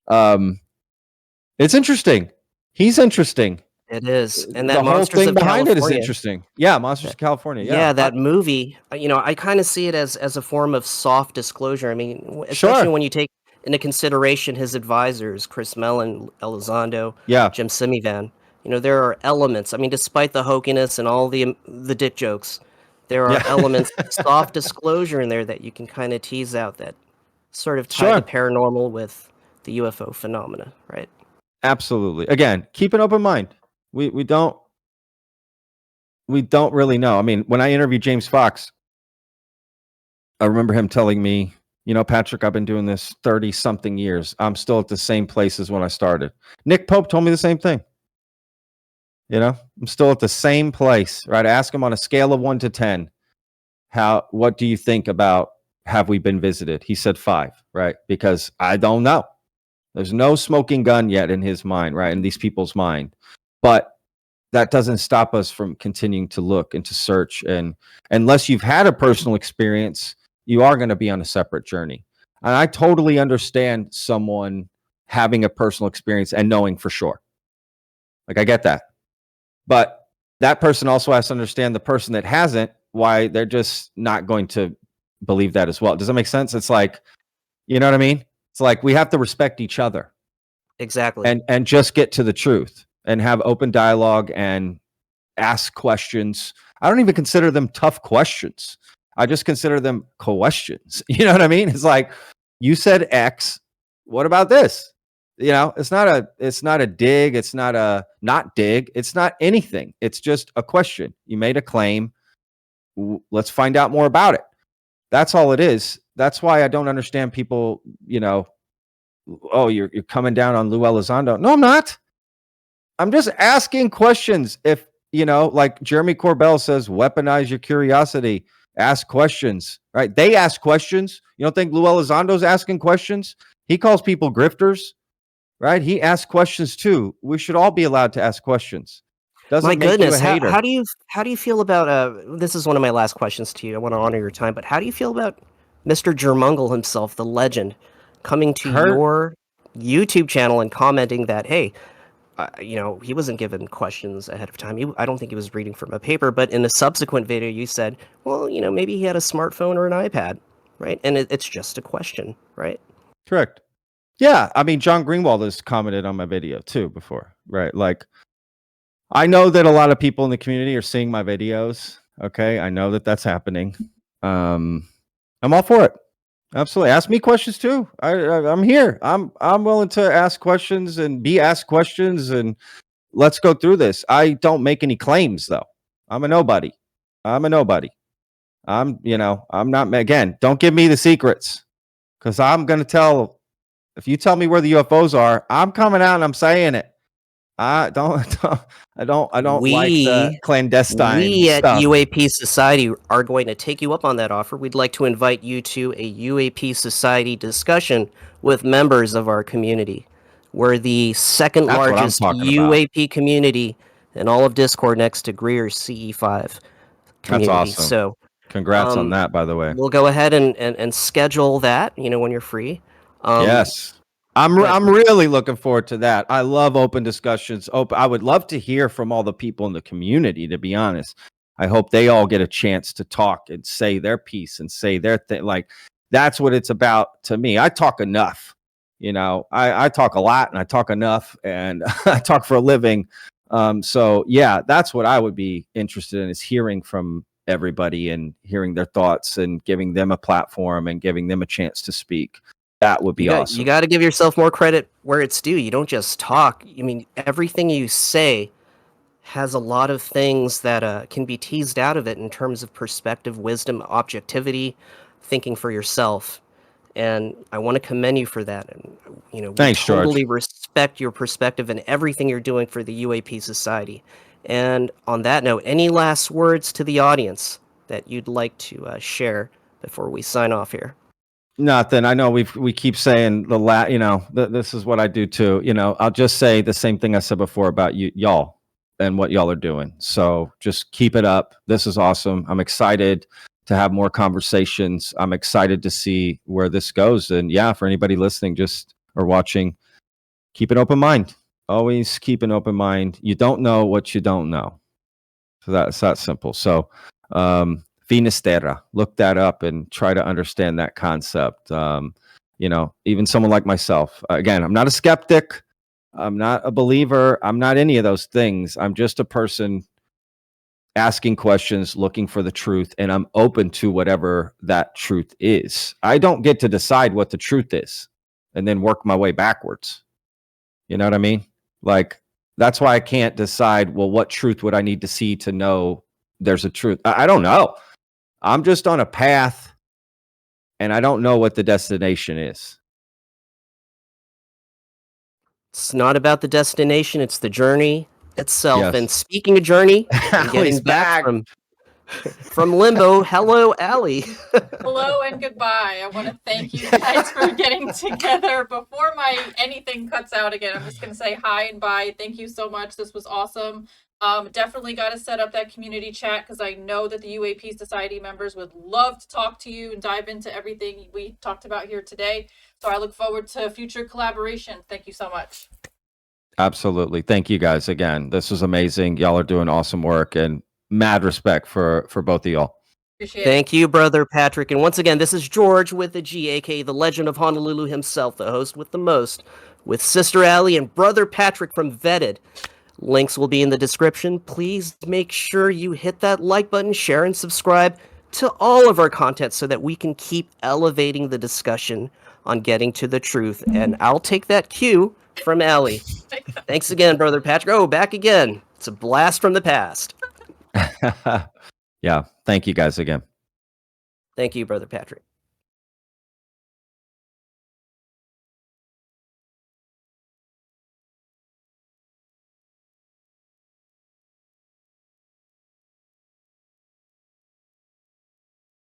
It's interesting. He's interesting. It is, and The that whole Monsters thing of behind it is California. interesting. Yeah, Monsters of California. Yeah, that movie, you know, I kind of see it as a form of soft disclosure. I mean, especially Sure. when you take into consideration his advisors, Chris Mellon, Elizondo, Yeah. Jim Simivan. You know, there are elements. I mean, despite the hokiness and all the dick jokes, there are Yeah. elements of soft disclosure in there that you can kind of tease out that sort of tie the paranormal with the UFO phenomena, right? Absolutely. Again, keep an open mind. We don't really know. I mean, when I interviewed James Fox, I remember him telling me, you know, Patrick, I've been doing this 30 something years. I'm still at the same place as when I started. Nick Pope told me the same thing. You know, I'm still at the same place, right? I ask him on a scale of 1 to 10, what do you think about have we been visited? He said 5, right? Because I don't know. There's no smoking gun yet in his mind, right? In these people's mind. But that doesn't stop us from continuing to look and to search. And unless you've had a personal experience, you are going to be on a separate journey. And I totally understand someone having a personal experience and knowing for sure. Like, I get that. But that person also has to understand the person that hasn't, why they're just not going to believe that as well. Does that make sense? It's like, you know what I mean? It's like we have to respect each other. Exactly. And just get to the truth and have open dialogue and ask questions. I don't even consider them tough questions. I just consider them questions. You know what I mean? It's like, you said X. What about this? You know, it's not a dig. It's not a not dig. It's not anything. It's just a question. You made a claim. Let's find out more about it. That's all it is. That's why I don't understand people, you know, oh, you're coming down on Lou Elizondo. No, I'm not. I'm just asking questions. If, you know, like Jeremy Corbell says, weaponize your curiosity, ask questions, right? They ask questions. You don't think Lou Elizondo's asking questions? He calls people grifters, right? He asks questions too. We should all be allowed to ask questions. Doesn't My make you goodness, a hater. how do you feel about this is one of my last questions to you. I want to honor your time, but how do you feel about Mr. Jermungle himself, the legend, coming to your YouTube channel and commenting that, hey, you know, he wasn't given questions ahead of time. I don't think he was reading from a paper, but in a subsequent video, you said, well, you know, maybe he had a smartphone or an iPad, right? And it's just a question, right? Correct. Yeah. I mean, John Greenwald has commented on my video too before, right? Like, I know that a lot of people in the community are seeing my videos. Okay. I know that that's happening. I'm all for it. Absolutely. Ask me questions too. I'm here. I'm willing to ask questions and be asked questions, and let's go through this. I don't make any claims though. I'm a nobody. You know, I'm not, again, don't give me the secrets, because I'm going to tell, if you tell me where the UFOs are, I'm coming out and I'm saying it. I don't like the clandestine We at stuff. UAP Society are going to take you up on that offer. We'd like to invite you to a UAP Society discussion with members of our community. We're the second That's what I'm largest talking about. UAP community in all of Discord, next to Greer's CE5 community. That's awesome. So congrats on that, by the way. we'll go ahead and schedule that, you know, when you're free. Yes. I'm really looking forward to that. I love open discussions. I would love to hear from all the people in the community, to be honest. I hope they all get a chance to talk and say their piece and say their thing. Like, that's what it's about to me. I talk enough. You know, I talk a lot and I talk enough, and I talk for a living. So yeah, that's what I would be interested in, is hearing from everybody and hearing their thoughts and giving them a platform and giving them a chance to speak. That would be awesome. You got to give yourself more credit where it's due. You don't just talk. I mean, everything you say has a lot of things that can be teased out of it in terms of perspective, wisdom, objectivity, thinking for yourself. And I want to commend you for that. And, you know, Thanks, we totally George. respect your perspective and everything you're doing for the UAP Society. And on that note, any last words to the audience that you'd like to share before we sign off here? Nothing. I know we keep saying you know, this is what I do too. You know, I'll just say the same thing I said before about y'all and what y'all are doing. So just keep it up. This is awesome. I'm excited to have more conversations. I'm excited to see where this goes. And yeah, for anybody listening or watching, keep an open mind. Always keep an open mind. You don't know what you don't know. So that's that simple. So, Finisterra, look that up and try to understand that concept. You know, even someone like myself, again, I'm not a skeptic. I'm not a believer. I'm not any of those things. I'm just a person asking questions, looking for the truth, and I'm open to whatever that truth is. I don't get to decide what the truth is and then work my way backwards. You know what I mean? Like, that's why I can't decide, well, what truth would I need to see to know there's a truth? I don't know. I'm just on a path, and I don't know what the destination is. It's not about the destination, it's the journey itself. Yes. And speaking of journey, and getting He's back back. from From Limbo, hello, Allie. Hello and goodbye. I want to thank you guys for getting together. Before my anything cuts out again, I'm just going to say hi and bye. Thank you so much. This was awesome. Definitely got to set up that community chat because I know that the UAP Society members would love to talk to you and dive into everything we talked about here today. So I look forward to future collaboration. Thank you so much. Absolutely. Thank you guys again. This was amazing. Y'all are doing awesome work, and mad respect for both of y'all. Appreciate it. Thank you, Brother Patrick. And once again, this is George with the G, aka the Legend of Honolulu himself, the host with the most, with Sister Allie and Brother Patrick from VETTED. Links will be in the description. Please make sure you hit that like button, share, and subscribe to all of our content so that we can keep elevating the discussion on getting to the truth. And I'll take that cue from Allie. Thanks again, Brother Patrick. Oh, back again. It's a blast from the past. Yeah. Thank you guys again. Thank you, Brother Patrick.